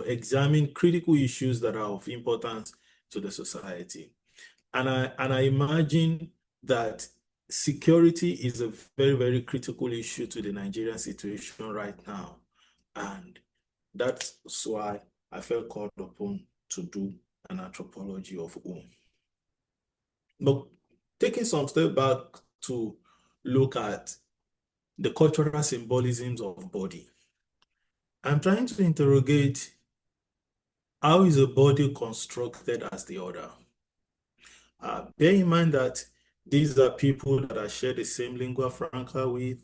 examine critical issues that are of importance to the society. And I imagine that security is a very, very critical issue to the Nigerian situation right now. And that's why I felt called upon to do an anthropology of home. But taking some step back to look at the cultural symbolisms of body, I'm trying to interrogate how is a body constructed as the other. Bear in mind that these are people that I share the same lingua franca with,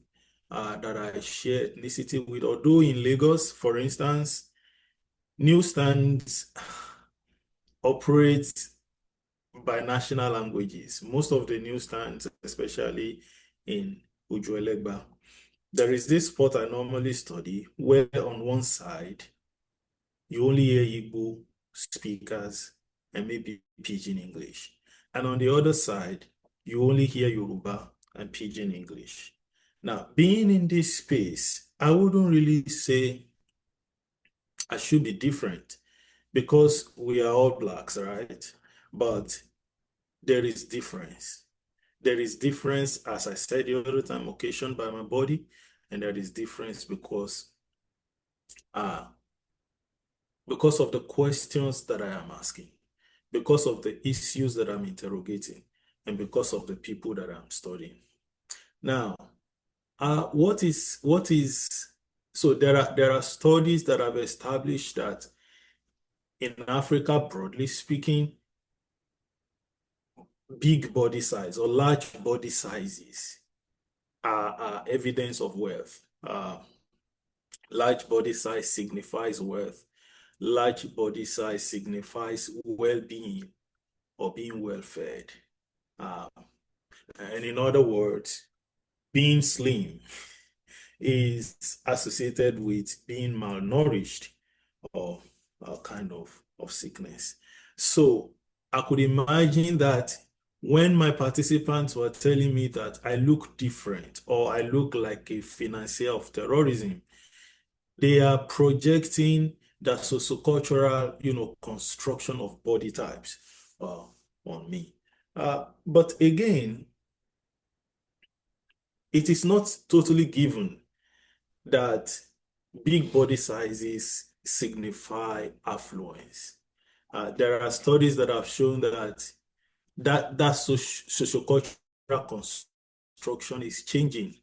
that I share ethnicity with. Although in Lagos, for instance, newsstands operate by national languages. Most of the newsstands, especially in Ujuelegba, there is this spot I normally study where on one side you only hear Igbo speakers and maybe Pidgin English. And on the other side, you only hear Yoruba and Pidgin English. Now, being in this space, I wouldn't really say I should be different because we are all blacks, right? But there is difference. There is difference, as I said the other time, occasioned by my body, and there is difference because of the questions that I am asking, because of the issues that I'm interrogating, and because of the people that I'm studying. Now, so there are studies that have established that in Africa, broadly speaking, big body size or large body sizes are evidence of wealth. Large body size signifies wealth. Large body size signifies well-being or being well-fed. And in other words, being slim is associated with being malnourished or a kind of sickness. So I could imagine that when my participants were telling me that I look different or I look like a financier of terrorism, they are projecting that sociocultural, construction of body types on me. But again, it is not totally given that big body sizes signify affluence. There are studies that have shown that sociocultural construction is changing,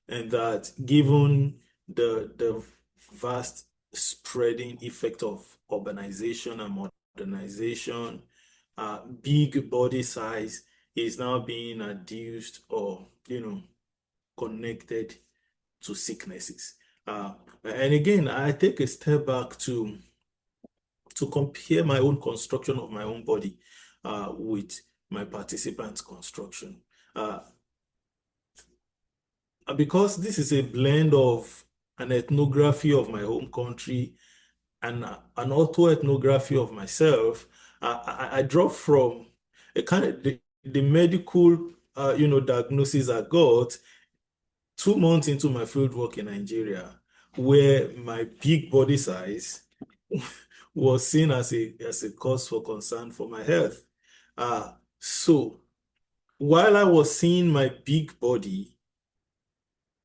and that given the vast spreading effect of urbanization and modernization, big body size is now being adduced or connected to sicknesses. And again, I take a step back to compare my own construction of my own body with my participants' construction. Because this is a blend of an ethnography of my home country and an autoethnography of myself, I draw from a kind of the medical diagnosis I got 2 months into my field work in Nigeria, where my big body size was seen as a cause for concern for my health. So while I was seeing my big body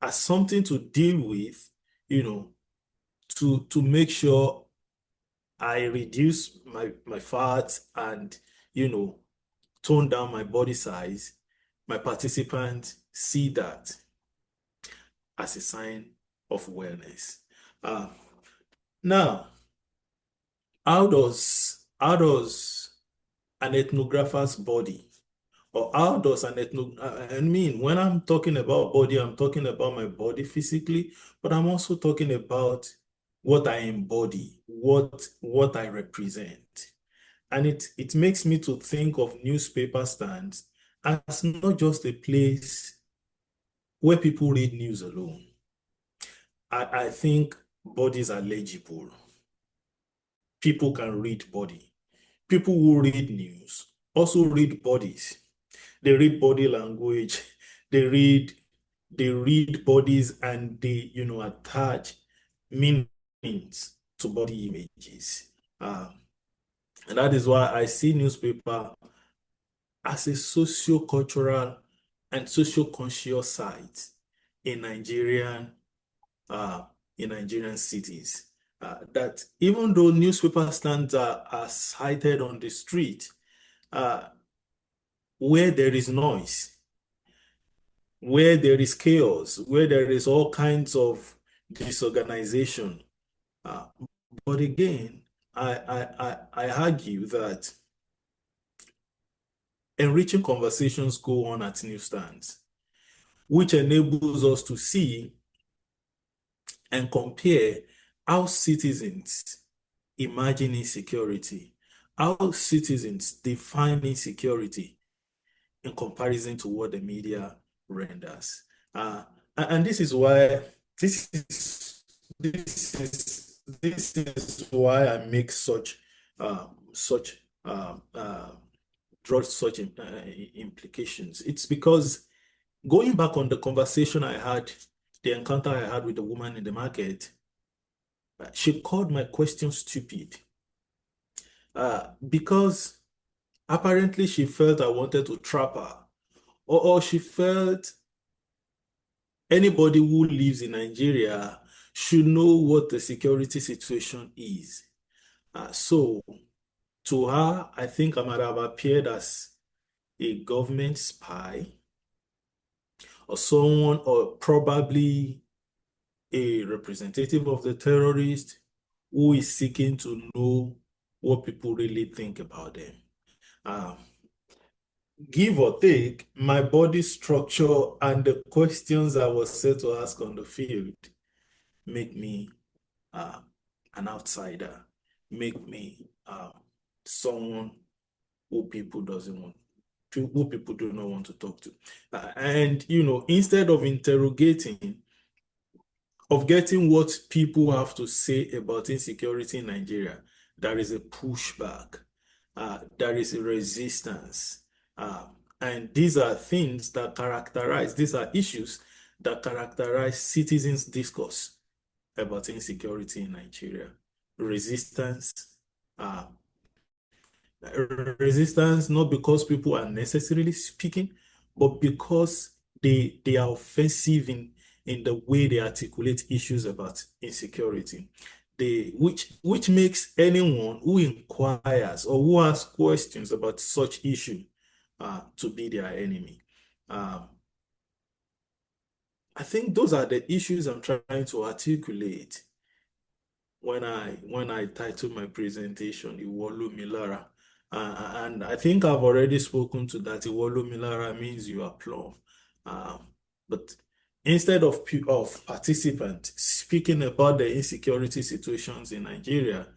as something to deal with, to make sure I reduce my fat and, tone down my body size, my participants see that as a sign of wellness. Now, how does an ethnographer's body, or how does when I'm talking about body, I'm talking about my body physically, but I'm also talking about what I embody, what I represent. And it makes me to think of newspaper stands as not just a place where people read news alone. I think bodies are legible. People can read body. People who read news also read bodies. They read body language. They read bodies, and they attach meanings to body images. And that is why I see newspaper as a socio-cultural and socio-conscious site in Nigerian cities. That even though newspaper stands are sited on the street, where there is noise, where there is chaos, where there is all kinds of disorganization. But again, I argue that enriching conversations go on at newsstands, which enables us to see and compare how citizens imagine insecurity, how citizens define insecurity in comparison to what the media renders. And this is why this is why I make such draw such implications. It's because going back on the conversation I had, the encounter I had with the woman in the market, she called my question stupid because apparently she felt I wanted to trap her, or she felt anybody who lives in Nigeria should know what the security situation is. So to her, I think I might have appeared as a government spy or someone, or probably a representative of the terrorist who is seeking to know what people really think about them. Give or take, my body structure and the questions I was set to ask on the field make me an outsider, make me someone who people do not want to talk to. And instead of getting what people have to say about insecurity in Nigeria, there is a pushback, there is a resistance. And these are issues that characterize citizens' discourse about insecurity in Nigeria. Resistance, not because people are necessarily speaking, but because they are offensive in the way they articulate issues about insecurity. Which makes anyone who inquires or who asks questions about such issue to be their enemy. I think those are the issues I'm trying to articulate when I titled my presentation Iwolu Milara. And I think I've already spoken to that. Iwolu Milara means you are plumb. But instead of participants speaking about the insecurity situations in Nigeria,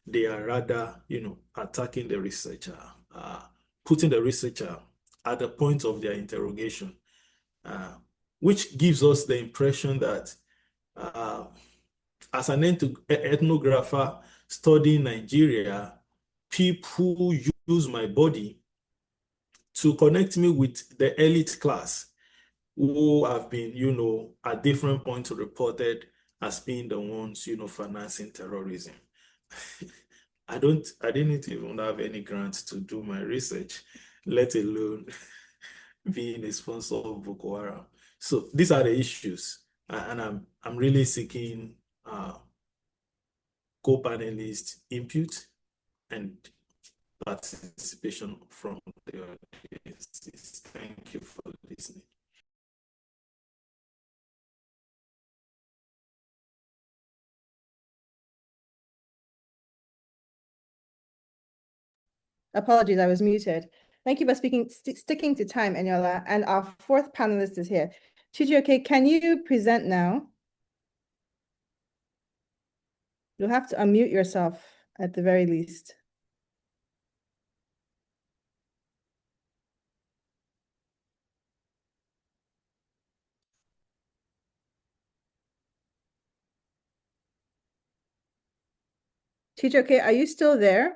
they are rather, attacking the researcher, putting the researcher at the point of their interrogation, which gives us the impression that as an ethnographer studying Nigeria, people use my body to connect me with the elite class who have been, at different points reported as being the ones, financing terrorism. I didn't even have any grants to do my research, let alone being a sponsor of Boko Haram. So these are the issues, and I'm really seeking co-panelist input and participation from the audience. Thank you for listening. Apologies, I was muted. Thank you for sticking to time, Eniola. And our fourth panelist is here. Chijioke, can you present now? You'll have to unmute yourself at the very least. Chijioke, are you still there?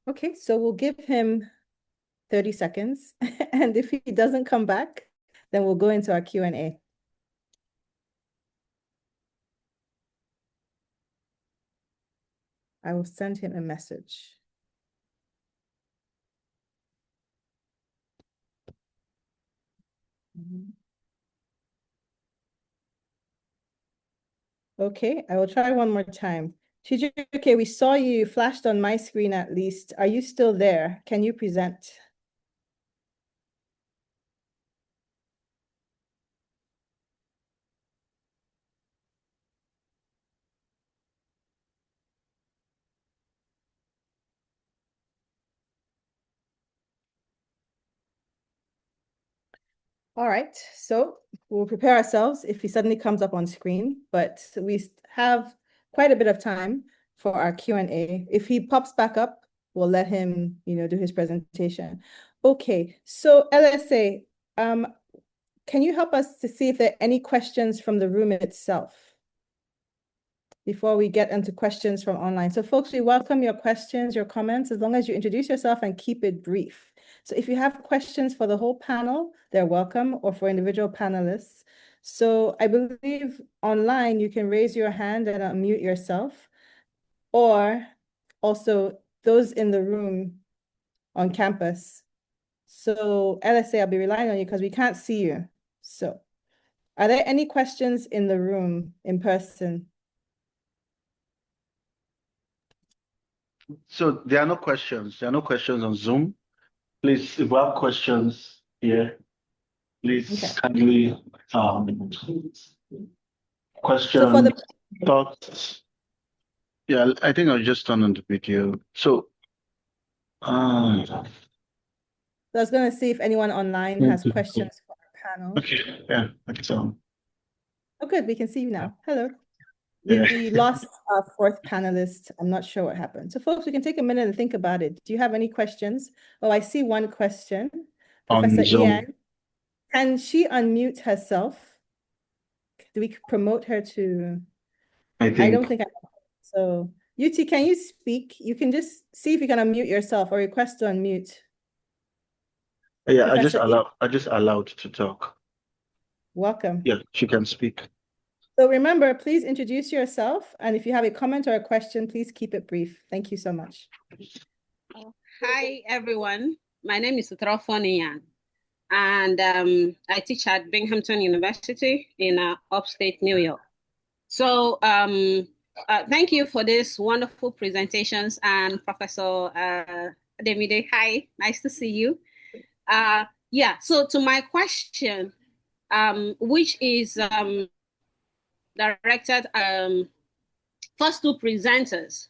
Okay, so we'll give him 30 seconds. And if he doesn't come back, then we'll go into our Q&A. I will send him a message. Okay, I will try one more time. Chijioke, we saw you flashed on my screen at least. Are you still there? Can you present? All right, so we'll prepare ourselves if he suddenly comes up on screen, but we have quite a bit of time for our Q&A. If he pops back up, we'll let him, do his presentation. Okay, so LSA, can you help us to see if there are any questions from the room itself before we get into questions from online? So folks, we welcome your questions, your comments, as long as you introduce yourself and keep it brief. So if you have questions for the whole panel, they're welcome, or for individual panelists. So I believe online you can raise your hand and unmute yourself, or also those in the room on campus. So LSA, I'll be relying on you because we can't see you. So are there any questions in the room in person? So there are no questions. There are no questions on Zoom. Please, if you have questions here, please Okay. kindly So for the questions, thoughts. Yeah, I think I'll just turn on the video. So I was going to see if anyone online has questions for our panel. okay, yeah, okay, so Oh, good. We can see you now. Hello. yeah. We lost our fourth panelist. I'm not sure what happened. So folks, we can take a minute and think about it. Do you have any questions? Oh, I see one question. Professor On Zoom. Ian, can she unmute herself? Do we promote her to? I I don't think think I. So UT, can you speak? You can just see if you can unmute yourself or request to unmute. yeah, Professor Ian, I just allowed to talk. welcome. Yeah, she can speak. So remember, please introduce yourself. And if you have a comment or a question, please keep it brief. Thank you so much. Hi, everyone. My name is Utrafonian, and I teach at Binghamton University in upstate New York. So thank you for these wonderful presentations. And Professor Demide, hi, nice to see you. Yeah, so to my question, which is directed first two presenters.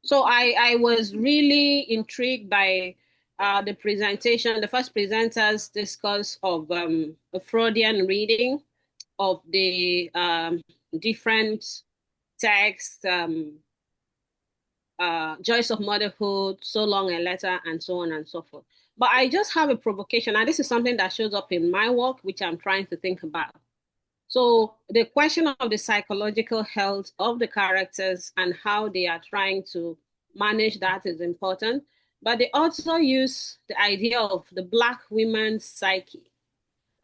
So I was really intrigued by the presentation. The first presenters discuss of a Freudian reading of the different texts, Joys of Motherhood, So Long a Letter, and so on and so forth. But I just have a provocation, and this is something that shows up in my work, which I'm trying to think about. So the question of the psychological health of the characters and how they are trying to manage that is important. But they also use the idea of the Black women's psyche.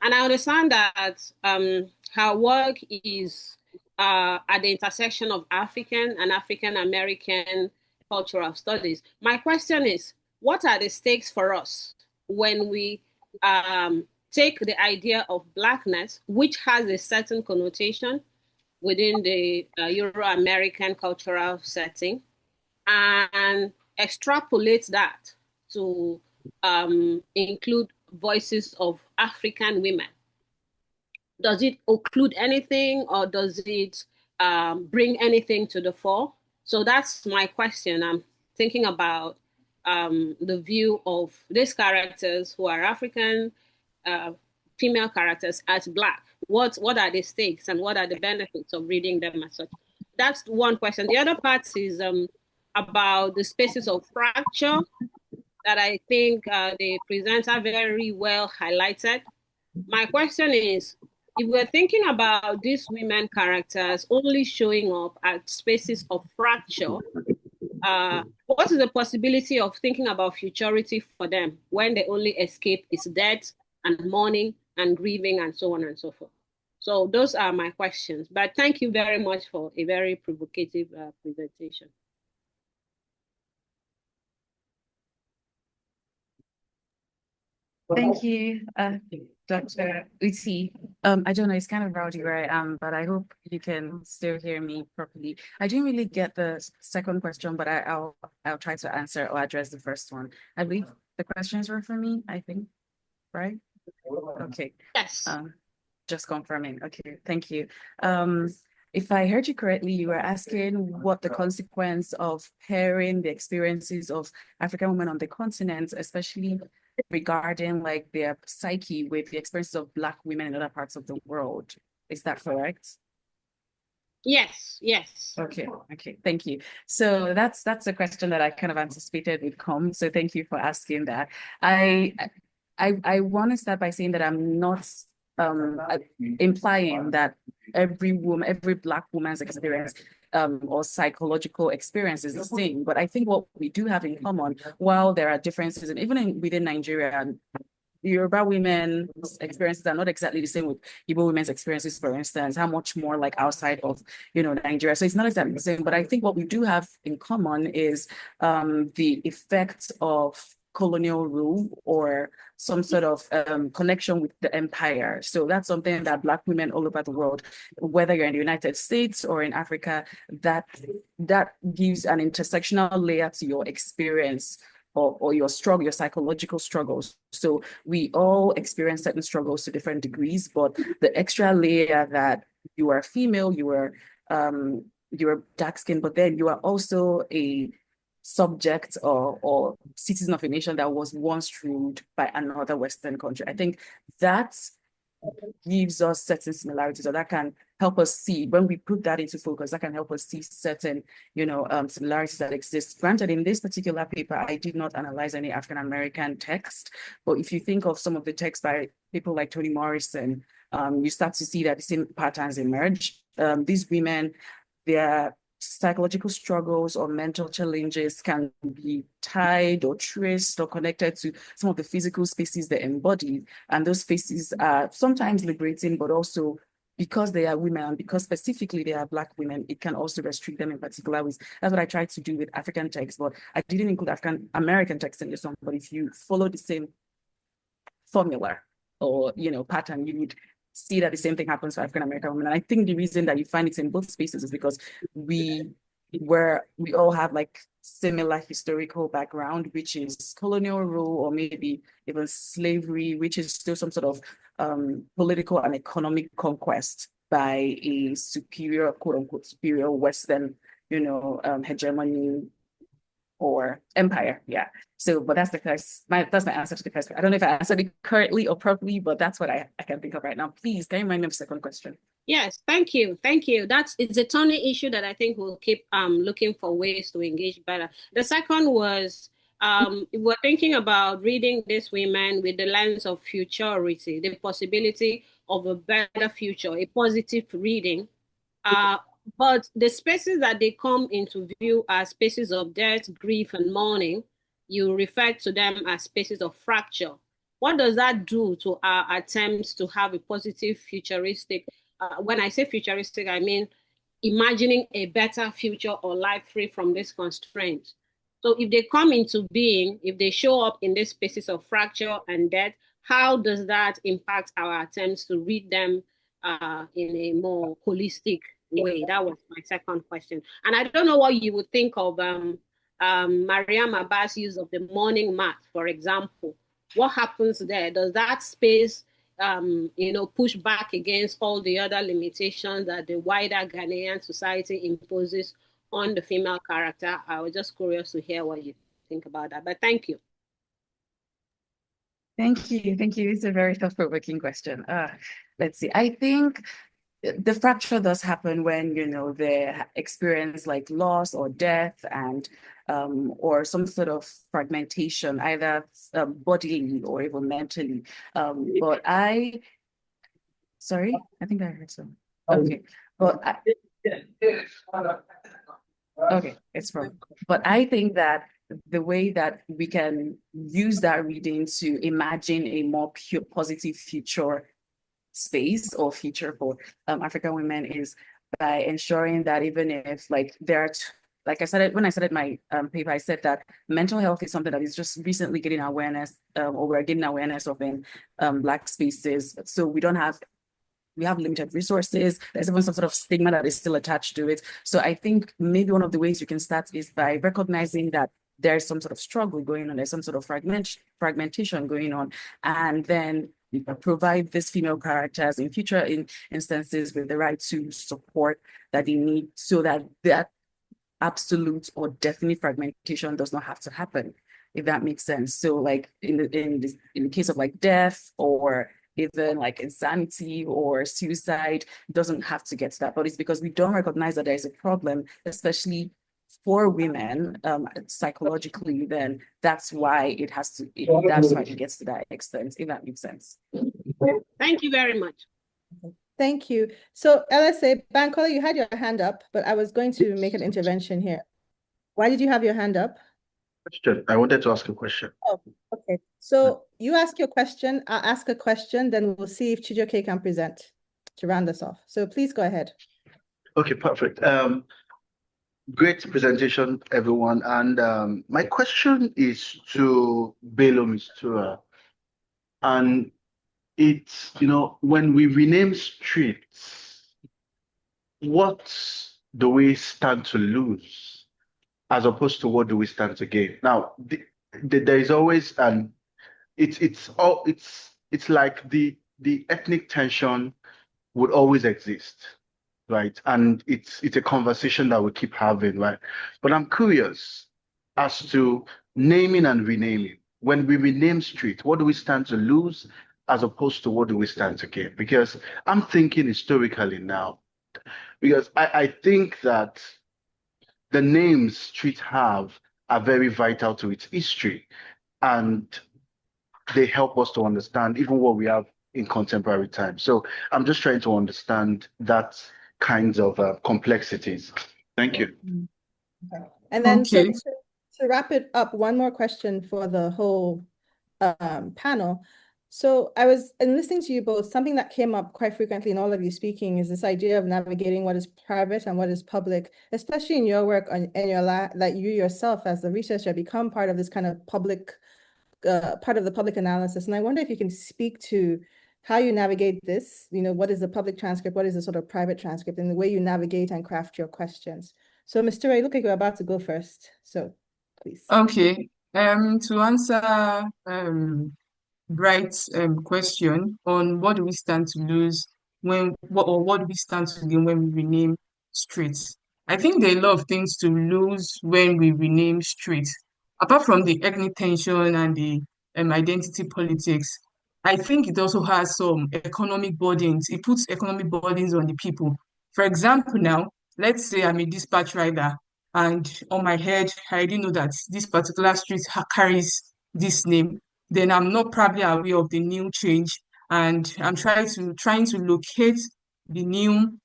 And I understand that her work is at the intersection of African and African American cultural studies. My question is, what are the stakes for us when we take the idea of Blackness, which has a certain connotation within the Euro-American cultural setting, and extrapolate that to include voices of African women? Does it occlude anything, or does it bring anything to the fore? So that's my question. I'm thinking about the view of these characters who are African, female characters as Black. What are the stakes and what are the benefits of reading them as such? That's one question. The other part is about the spaces of fracture that I think the presenter very well highlighted. My question is, if we're thinking about these women characters only showing up at spaces of fracture, what is the possibility of thinking about futurity for them when the only escape is death and mourning and grieving and so on and so forth? So those are my questions. But thank you very much for a very provocative presentation. Thank you, Dr. Uti. I don't know, it's kind of rowdy where I am, but I hope you can still hear me properly. I didn't really get the second question, but I'll try to answer or address the first one. I believe the questions were for me, I think, right? Okay. Yes. Just confirming. Okay, thank you. If I heard you correctly, you were asking what the consequence of pairing the experiences of African women on the continent, especially regarding like their psyche with the experiences of Black women in other parts of the world. Is that correct? Yes, yes. Okay, thank you. So that's a question that I kind of anticipated would come. So thank you for asking that. I want to start by saying that I'm not implying that every Black woman's experience or psychological experience is the same. But I think what we do have in common, while there are differences, and even within Nigeria, Yoruba women's experiences are not exactly the same with Igbo women's experiences, for instance, how much more like outside of, Nigeria. So it's not exactly the same, but I think what we do have in common is the effect of colonial rule or some sort of connection with the empire. So that's something that Black women all over the world, whether you're in the United States or in Africa, that gives an intersectional layer to your experience or your psychological struggles. So we all experience certain struggles to different degrees, but the extra layer that you are female, you are dark skinned, but then you are also a subject or citizen of a nation that was once ruled by another Western country. I think that gives us certain similarities, or that can help us see, when we put that into focus, that can help us see certain, similarities that exist. Granted, in this particular paper, I did not analyze any African-American text, but if you think of some of the texts by people like Toni Morrison, you start to see that the same patterns emerge. These women, their psychological struggles or mental challenges can be tied or traced or connected to some of the physical spaces they embody. And those spaces are sometimes liberating, but also because they are women and because specifically they are Black women, it can also restrict them in particular ways. That's what I tried to do with African texts, but I didn't include African American texts in this one. But if you follow the same formula or pattern, you would see that the same thing happens for African American women. And I think the reason that you find it in both spaces is because we all have like similar historical background, which is colonial rule or maybe even slavery, which is still some sort of political and economic conquest by a superior, quote unquote, superior Western, hegemony or empire. Yeah. So, but that's my answer to the first. I don't know if I answered it correctly or properly, but that's what I can think of right now. Please, can you remind me of the second question? Yes, thank you. It's a thorny issue that I think we'll keep looking for ways to engage better. The second was we're thinking about reading these women with the lens of futurity, the possibility of a better future, a positive reading. But the spaces that they come into view are spaces of death, grief, and mourning. You refer to them as spaces of fracture. What does that do to our attempts to have a positive futuristic? When I say futuristic, I mean imagining a better future or life free from these constraints. So if they come into being, if they show up in these spaces of fracture and death, how does that impact our attempts to read them in a more holistic way? That was my second question. And I don't know what you would think of Mariam Abbas' use of the morning math, for example. What happens there? Does that space push back against all the other limitations that the wider Ghanaian society imposes on the female character? I was just curious to hear what you think about that, but thank you. Thank you. It's a very thought-provoking question. Let's see. I think the fracture does happen when, they experience like loss or death and or some sort of fragmentation, either bodily or even mentally. But sorry, I think I heard some. Okay, but okay, it's from. But I think that the way that we can use that reading to imagine a more pure, positive future space or future for African women is by ensuring that even if like like I said, when I started my paper, I said that mental health is something that is just recently getting awareness or we're getting awareness of in Black spaces. So we have limited resources. There's even some sort of stigma that is still attached to it. So I think maybe one of the ways you can start is by recognizing that there's some sort of struggle going on, there's some sort of fragmentation going on, and then provide these female characters in future instances with the right to support that they need so that that absolute or definite fragmentation does not have to happen, if that makes sense. So like in the case of like death or even like insanity or suicide, doesn't have to get to that. But it's because we don't recognize that there's a problem, especially for women, psychologically, then that's why that's why it gets to that extent, if that makes sense. Thank you very much. Thank you. So LSA, Bankola, you had your hand up, but I was going to make an intervention here. Why did you have your hand up? Question. I wanted to ask a question. Oh, okay. So you ask your question, I'll ask a question, then we'll see if Chijioke can present to round us off. So please go ahead. Okay, perfect. Great presentation, everyone. And my question is to Bello Mistura. And it's, when we rename streets, what do we stand to lose as opposed to what do we stand to gain? Now, there is always it's like the ethnic tension would always exist, right? And it's a conversation that we keep having, right? But I'm curious as to naming and renaming. When we rename street, what do we stand to lose as opposed to what do we stand to gain? Because I'm thinking historically now, because I think that the names streets have are very vital to its history, and they help us to understand even what we have in contemporary times. So I'm just trying to understand that kinds of complexities. Thank you. And then Okay. to wrap it up, one more question for the whole panel. So I was, in listening to you both, something that came up quite frequently in all of you speaking is this idea of navigating what is private and what is public, especially in your work and your that you yourself as a researcher become part of this kind of public, part of the public analysis. And I wonder if you can speak to how you navigate this, what is the public transcript, what is the sort of private transcript, and the way you navigate and craft your questions. So Mr. Ray, look like you're about to go first. So please. Okay. To answer Bright's question on what do we stand to lose what do we stand to gain when we rename streets? I think there are a lot of things to lose when we rename streets. Apart from the ethnic tension and the identity politics, I think it also has some economic burdens. It puts economic burdens on the people. For example, now, let's say I'm a dispatch rider and on my head, I already know that this particular street carries this name, then I'm not probably aware of the new change, and I'm trying to locate the new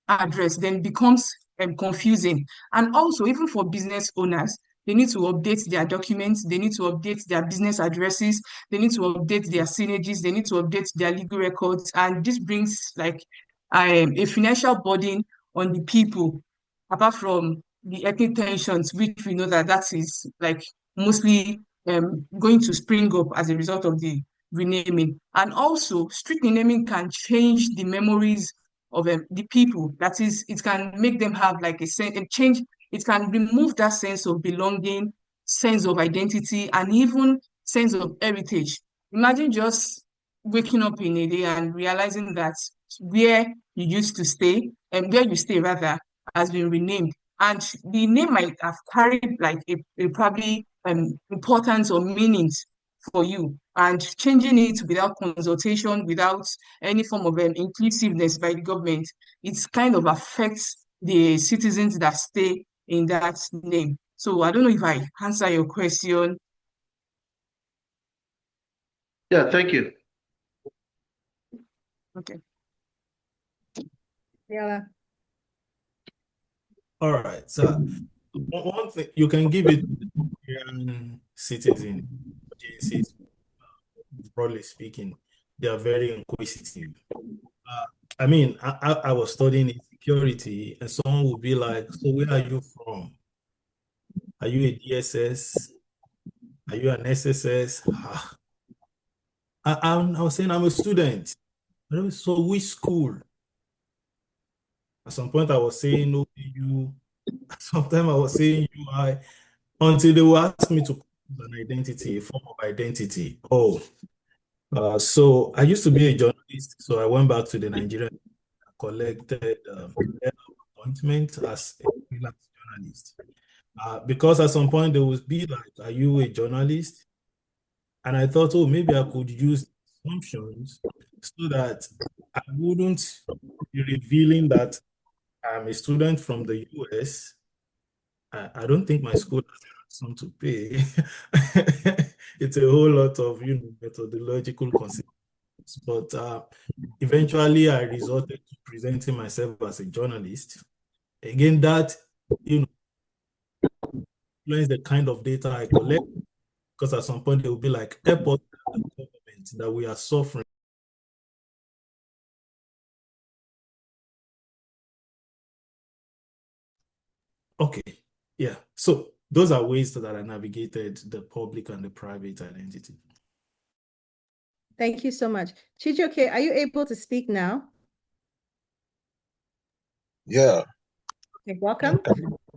address, then becomes confusing. And also, even for business owners, they need to update their documents, they need to update their business addresses, they need to update their synergies, they need to update their legal records, and this brings like a financial burden on the people, apart from the ethnic tensions, which we know that is like mostly going to spring up as a result of the renaming. And also, street renaming can change the memories of the people. That is, it can make them have like a change. It can remove that sense of belonging, sense of identity, and even sense of heritage. Imagine just waking up in a day and realizing that where you used to stay, and where you stay rather, has been renamed. And the name might have carried like a probably importance or meanings for you, and changing it without consultation, without any form of inclusiveness by the government, it kind of affects the citizens that stay in that name. So I don't know if I answer your question. Yeah, thank you. Okay. Yeah. All right. So one thing you can give it to Nigerian citizen agencies, broadly speaking, they are very inquisitive. I mean, I was studying insecurity, and someone would be like, "So where are you from? Are you a DSS? Are you an SSS?" I was saying I'm a student. So which school? At some point I was saying OAU. Sometimes I was saying UI, until they will ask me to choose an identity, a form of identity. Oh, so I used to be a journalist, so I went back to the Nigerian, collected appointment as a freelance journalist. Because at some point they would be like, "Are you a journalist?" And I thought, oh, maybe I could use assumptions so that I wouldn't be revealing that I'm a student from the US. I don't think my school has a ransom to pay. It's a whole lot of methodological considerations. But eventually I resorted to presenting myself as a journalist. Again, that influence the kind of data I collect, because at some point they will be like, help us tell the government that we are suffering. Okay, yeah. So those are ways that I navigated the public and the private identity. Thank you so much. Chijioke, are you able to speak now? Yeah. Okay, welcome.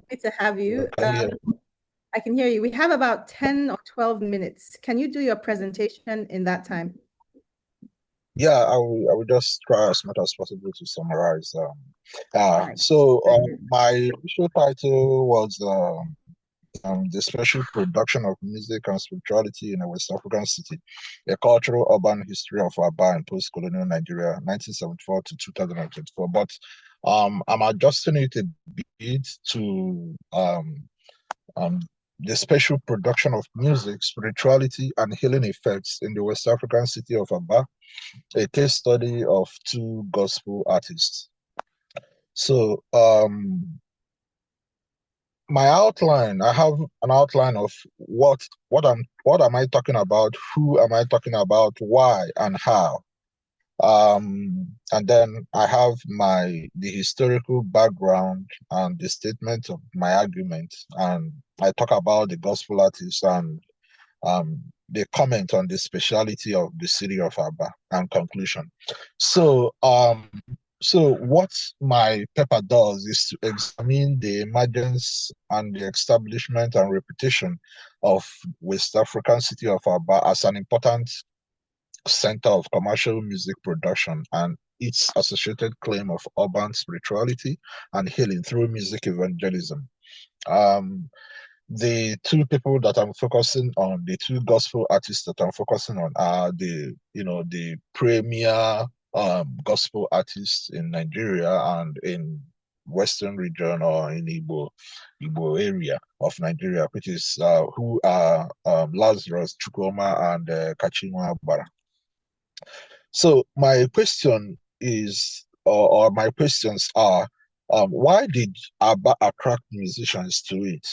Great to have you. I can hear you. We have about 10 or 12 minutes. Can you do your presentation in that time? Yeah, I will just try as much as possible to summarize. Right. My initial title was the special production of music and spirituality in a West African city, a cultural urban history of Aba in post-colonial Nigeria, 1974 to 2024. But I'm adjusting it a bit to the special production of music, spirituality, and healing effects in the West African city of Aba, a case study of two gospel artists. So, my outline, I have an outline of what am I talking about, who am I talking about, why and how. And then I have the historical background and the statement of my argument, and I talk about the gospel artists and they comment on the speciality of the city of Aba and conclusion. So what my paper does is to examine the emergence and the establishment and reputation of West African city of Aba as an important center of commercial music production and its associated claim of urban spirituality and healing through music evangelism. The two people that I'm focusing on, the two gospel artists that I'm focusing on are the premier gospel artists in Nigeria and in Western region or in Igbo area of Nigeria, which is who are Lazarus Chukwuma and Kachinwa Bara. So my question is, or my questions are, why did ABBA attract musicians to it?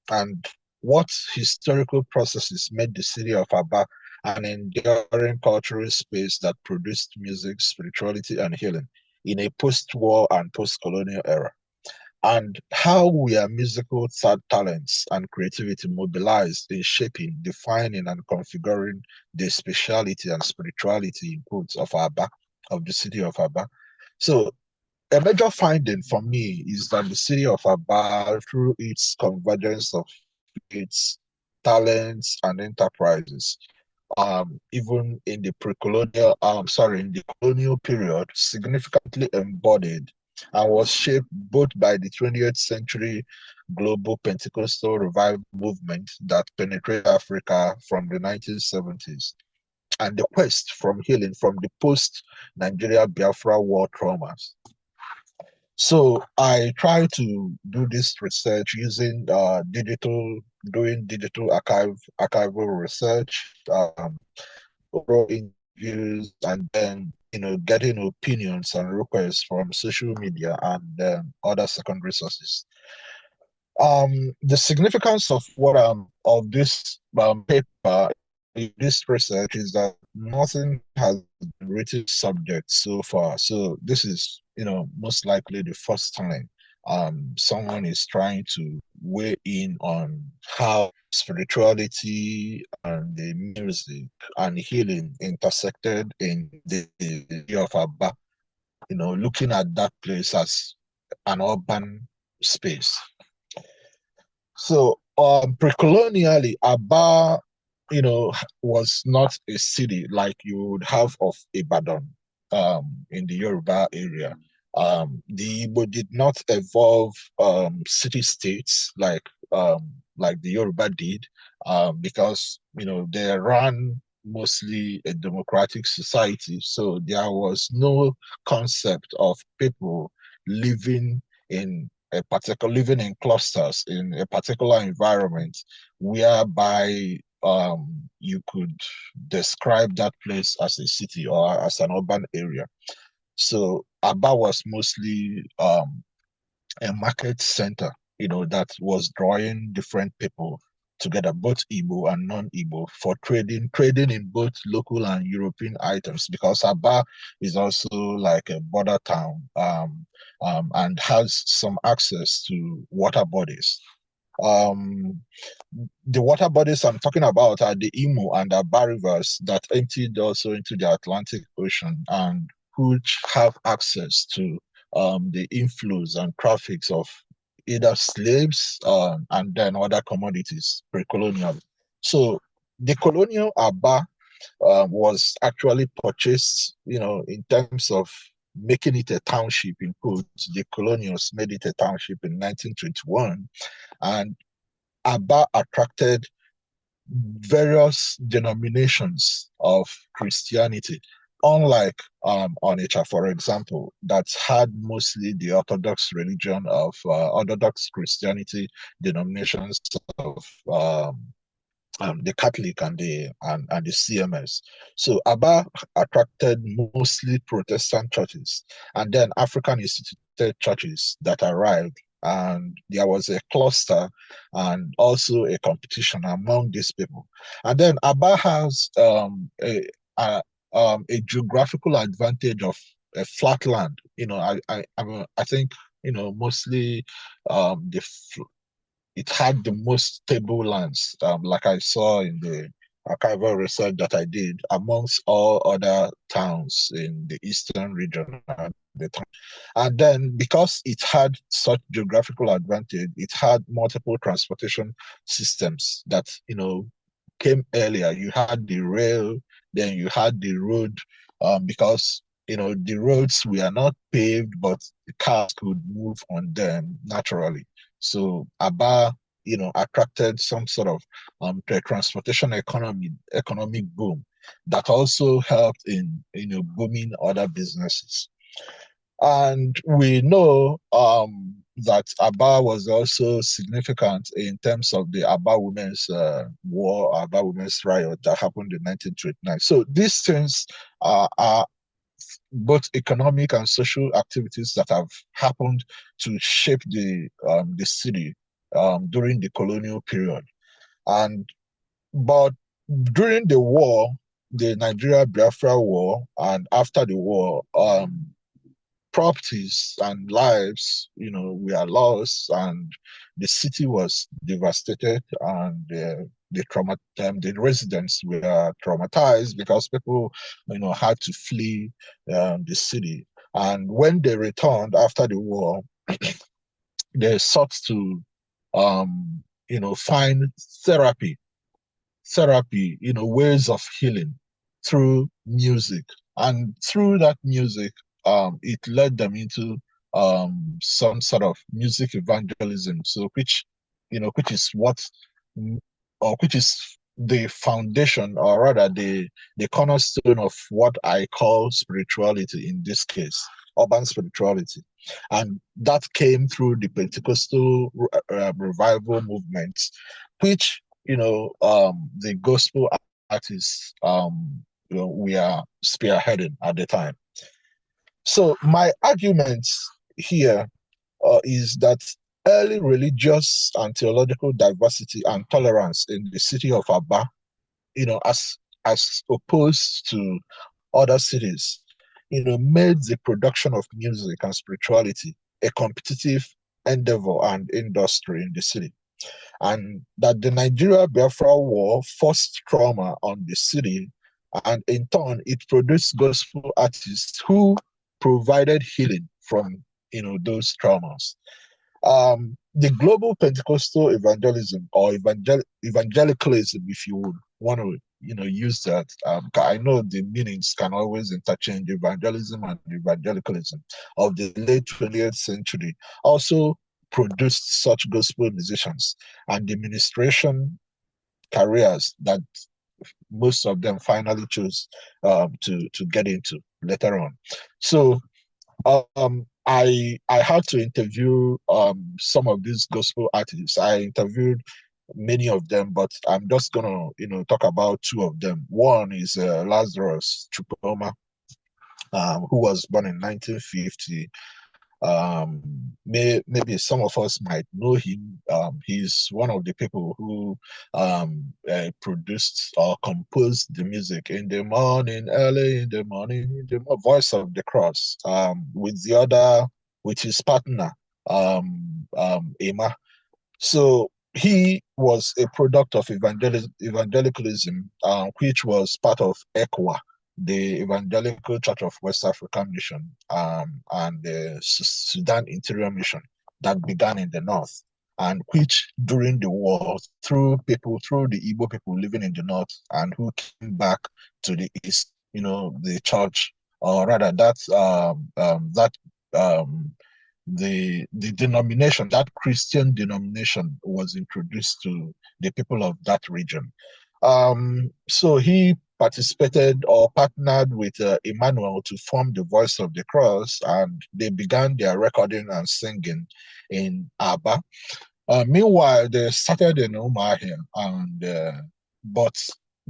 And what historical processes made the city of ABBA an enduring cultural space that produced music, spirituality, and healing in a post-war and post-colonial era? And how were musical talents and creativity mobilized in shaping, defining, and configuring the speciality and spirituality in quotes of Aba, of the city of Aba? So a major finding for me is that the city of Aba, through its convergence of its talents and enterprises, even in the in the colonial period, significantly embodied and was shaped both by the 20th century global Pentecostal revival movement that penetrated Africa from the 1970s and the quest from healing from the post-Nigeria Biafra war traumas. So I try to do this research using doing digital archival research, oral interviews, and then getting opinions and requests from social media and other secondary sources. The significance of of this paper, this research, is that nothing has been written subject so far. So this is, most likely the first time someone is trying to weigh in on how spirituality and the music and healing intersected in the city of Aba, looking at that place as an urban space. So, pre-colonially, Aba, was not a city like you would have of Ibadan, in the Yoruba area. The Igbo did not evolve city-states like the Yoruba did, because they ran mostly a democratic society. So there was no concept of people living living in clusters in a particular environment whereby you could describe that place as a city or as an urban area. So Aba was mostly a market center, that was drawing different people together, both Igbo and non-Igbo, for trading in both local and European items, because Aba is also like a border town, and has some access to water bodies. Um, the water bodies I'm talking about are the Imo and Aba rivers that emptied also into the Atlantic Ocean, and which have access to the inflows and traffics of either slaves and then other commodities pre-colonial. So the colonial Aba was actually purchased, in terms of making it a township in quotes. The colonials made it a township in 1921, and Aba attracted various denominations of Christianity, unlike Onitsha, for example, that had mostly the Orthodox religion of Orthodox Christianity denominations of the Catholic and the CMS. So Aba attracted mostly Protestant churches, and then African instituted churches that arrived, and there was a cluster and also a competition among these people. And then Aba has a geographical advantage of a flat land. I think mostly the it had the most stable lands, like I saw in the archival research that I did, amongst all other towns in the eastern region at the time. And then because it had such geographical advantage, it had multiple transportation systems that, came earlier. You had the rail, then you had the road, because the roads were not paved, but the cars could move on them naturally. So Aba, attracted some sort of transportation economic boom that also helped in booming other businesses. And we know that Aba was also significant in terms of the Aba Women's War, Aba Women's Riot that happened in 1929. So these things are both economic and social activities that have happened to shape the city during the colonial period. But during the war, the Nigeria Biafra War, and after the war, properties and lives, were lost, and the city was devastated, and the residents were traumatized because people, had to flee the city. And when they returned after the war, they sought to, find therapy, ways of healing through music. And through that music, it led them into some sort of music evangelism. So which is which is the foundation, or rather the cornerstone of what I call spirituality in this case, urban spirituality. And that came through the Pentecostal revival movements, which the gospel artists we are spearheading at the time. So my argument here is that early religious and theological diversity and tolerance in the city of Aba, as opposed to other cities, made the production of music and spirituality a competitive endeavor and industry in the city. And that the Nigeria Biafra War forced trauma on the city, and in turn, it produced gospel artists who provided healing from those traumas. The global Pentecostal evangelism, or evangelicalism, if you would want to use that. I know the meanings can always interchange, evangelism and evangelicalism, of the late 20th century also produced such gospel musicians and the ministration careers that most of them finally chose to get into later on. So I had to interview some of these gospel artists. I interviewed many of them, but I'm just gonna talk about two of them. One is Lazarus Chupoma, who was born in 1950. Maybe some of us might know him. He's one of the people who produced or composed the music in the morning, early in the morning, the voice of the cross, with his partner, Emma. So he was a product of evangelicalism, which was part of ECWA, the Evangelical Church of West African Mission, and the Sudan Interior Mission that began in the north, and which during the war, through the Igbo people living in the north and who came back to the east, the church, or rather the denomination, that Christian denomination, was introduced to the people of that region. So he participated or partnered with Emmanuel to form the Voice of the Cross, and they began their recording and singing in Aba. Meanwhile, they started in Umahia, but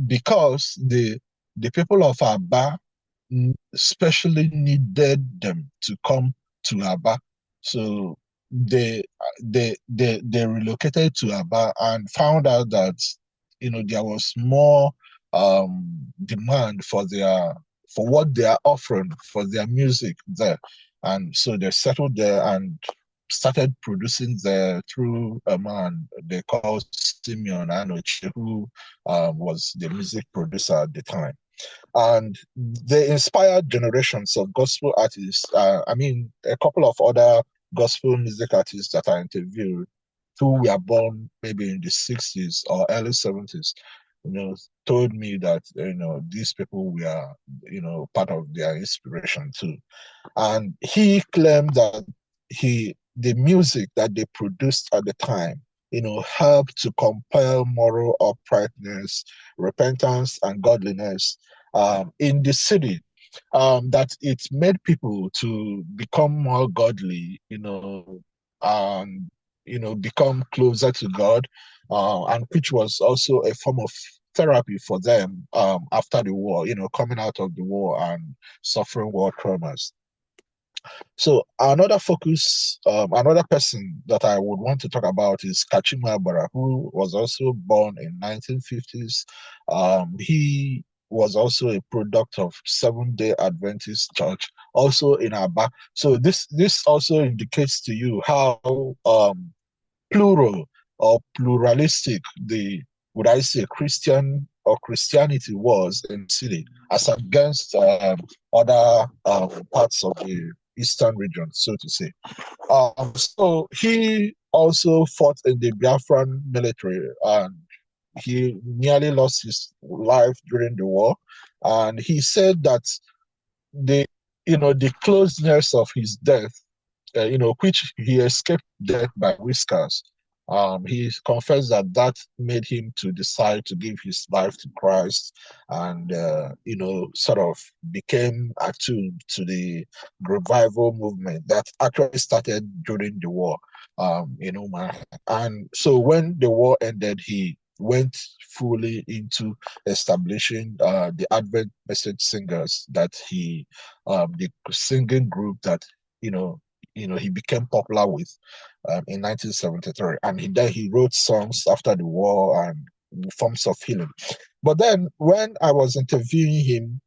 because the people of Aba especially needed them to come to Aba, so they relocated to Aba and found out that there was more demand for what they are offering for their music there, and so they settled there and started producing there through a man they called Simeon Anochi, who was the music producer at the time. And they inspired generations of gospel artists. A couple of other gospel music artists that I interviewed who were born maybe in the 60s or early 70s, told me that, these people were, part of their inspiration too. And he claimed that the music that they produced at the time, helped to compel moral uprightness, repentance, and godliness in the city. That it made people to become more godly, and become closer to God, and which was also a form of therapy for them after the war, coming out of the war and suffering war traumas. So another person that I would want to talk about is Kachima Abara, who was also born in 1950s. He was also a product of Seventh-day Adventist Church, also in Aba. So this also indicates to you how plural or pluralistic Christianity was in the city, as against other parts of the eastern region, so to say. So he also fought in the Biafran military, and he nearly lost his life during the war. And he said that the closeness of his death, which he escaped death by whiskers. He confessed that made him to decide to give his life to Christ, and sort of became attuned to the revival movement that actually started during the war. And so when the war ended, he went fully into establishing the Advent Message Singers, that the singing group that he became popular with in 1973, and he wrote songs after the war and forms of healing. But then when I was interviewing him,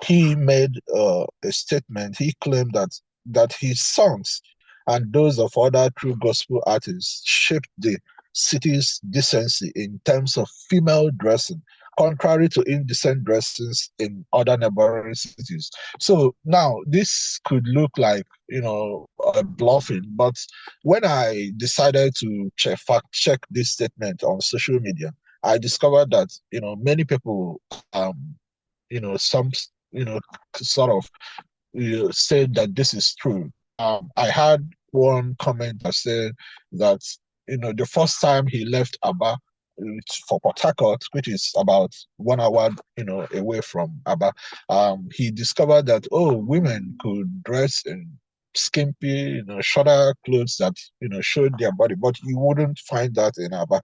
he made a statement. He claimed that his songs and those of other true gospel artists shaped the city's decency in terms of female dressing, contrary to indecent dressings in other neighboring cities. So now this could look like bluffing, but when I decided to fact check this statement on social media, I discovered that many people some sort of said that this is true. I had one comment that said that the first time he left Aba, for Port Harcourt, which is about 1 hour, away from Aba. He discovered that women could dress in skimpy, shorter clothes that showed their body, but you wouldn't find that in Aba.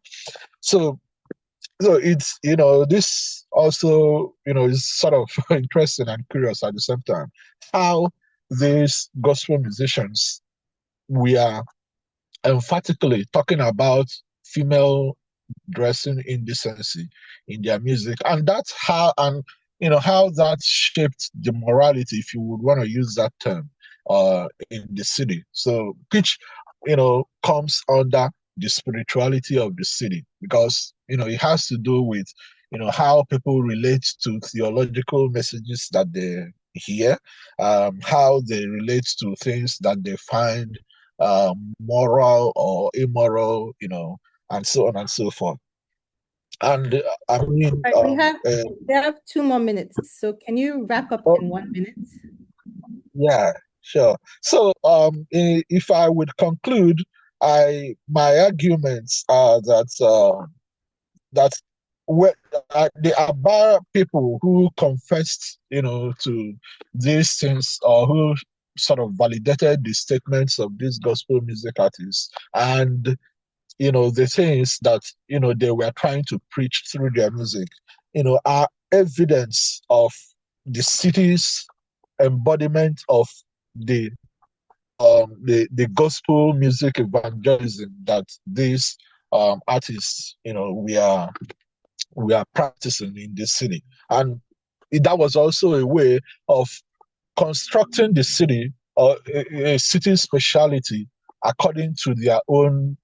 So it's this also is sort of interesting and curious at the same time how these gospel musicians we are emphatically talking about female dressing indecency in their music, and that's how that shaped the morality, if you would want to use that term, in the city. So which comes under the spirituality of the city, because it has to do with how people relate to theological messages that they hear, how they relate to things that they find moral or immoral, and so on and so forth. And I mean, Right, we have 2 more minutes, so can you wrap up in 1 minute? yeah, sure. So, if I would conclude, my arguments are that the Aba people who confessed, to these things, or who sort of validated the statements of these gospel music artists, and the things that they were trying to preach through their music, are evidence of the city's embodiment of the the gospel music evangelism that these artists we are practicing in this city. And that was also a way of constructing the city, or a city speciality, according to their own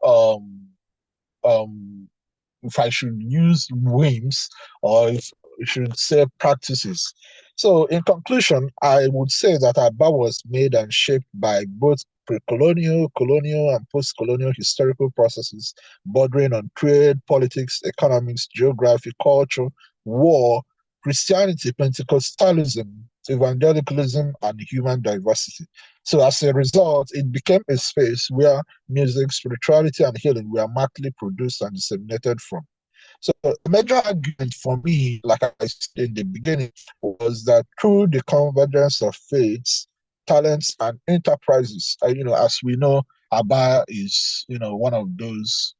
if I should use whims, or if I should say practices. So, in conclusion, I would say that Aba was made and shaped by both pre-colonial, colonial, and post-colonial historical processes bordering on trade, politics, economics, geography, culture, war, Christianity, Pentecostalism, evangelicalism, and human diversity. So, as a result, it became a space where music, spirituality, and healing were markedly produced and disseminated from. So a major argument for me, like I said in the beginning, was that through the convergence of faiths, talents, and enterprises, as we know, Aba is, one of those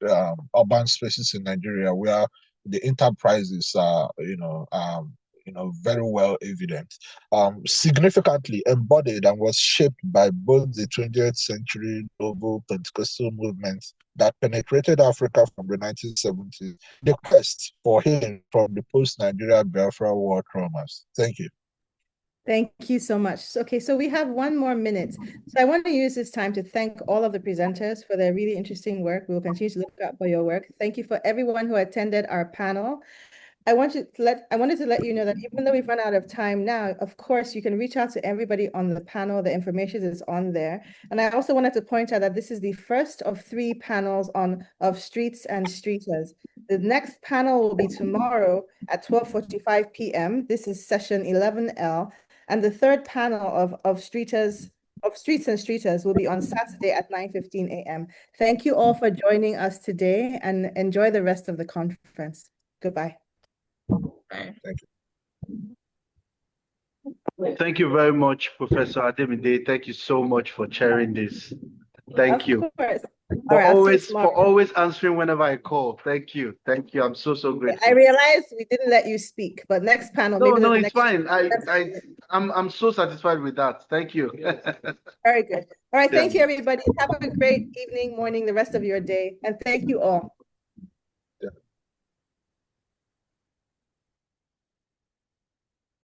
urban spaces in Nigeria where the enterprises are, very well evident, significantly embodied and was shaped by both the 20th century global Pentecostal movement that penetrated Africa from the 1970s, the quest for healing from the post-Nigeria Biafra war traumas. Thank you. Thank you so much. Okay, so we have 1 more minute. So I want to use this time to thank all of the presenters for their really interesting work. We will continue to look out for your work. Thank you for everyone who attended our panel. I wanted to let you know that even though we've run out of time now, of course, you can reach out to everybody on the panel. The information is on there. And I also wanted to point out that this is the first of 3 panels of streets and streeters. The next panel will be tomorrow at 12:45 p.m. This is session 11L. And the third panel of streets and streeters will be on Saturday at 9:15 a.m. Thank you all for joining us today, and enjoy the rest of the conference. Goodbye. Thank you. Thank you very much, Professor Ademide. Thank you so much for sharing this. Thank you. Of course. For always answering whenever I call. Thank you. Thank you. I'm so grateful. I realized we didn't let you speak, but next panel. No, it's fine. I'm so satisfied with that. Thank you. Very good. All right. Thank you, everybody. Have a great evening, morning, the rest of your day. And thank you all.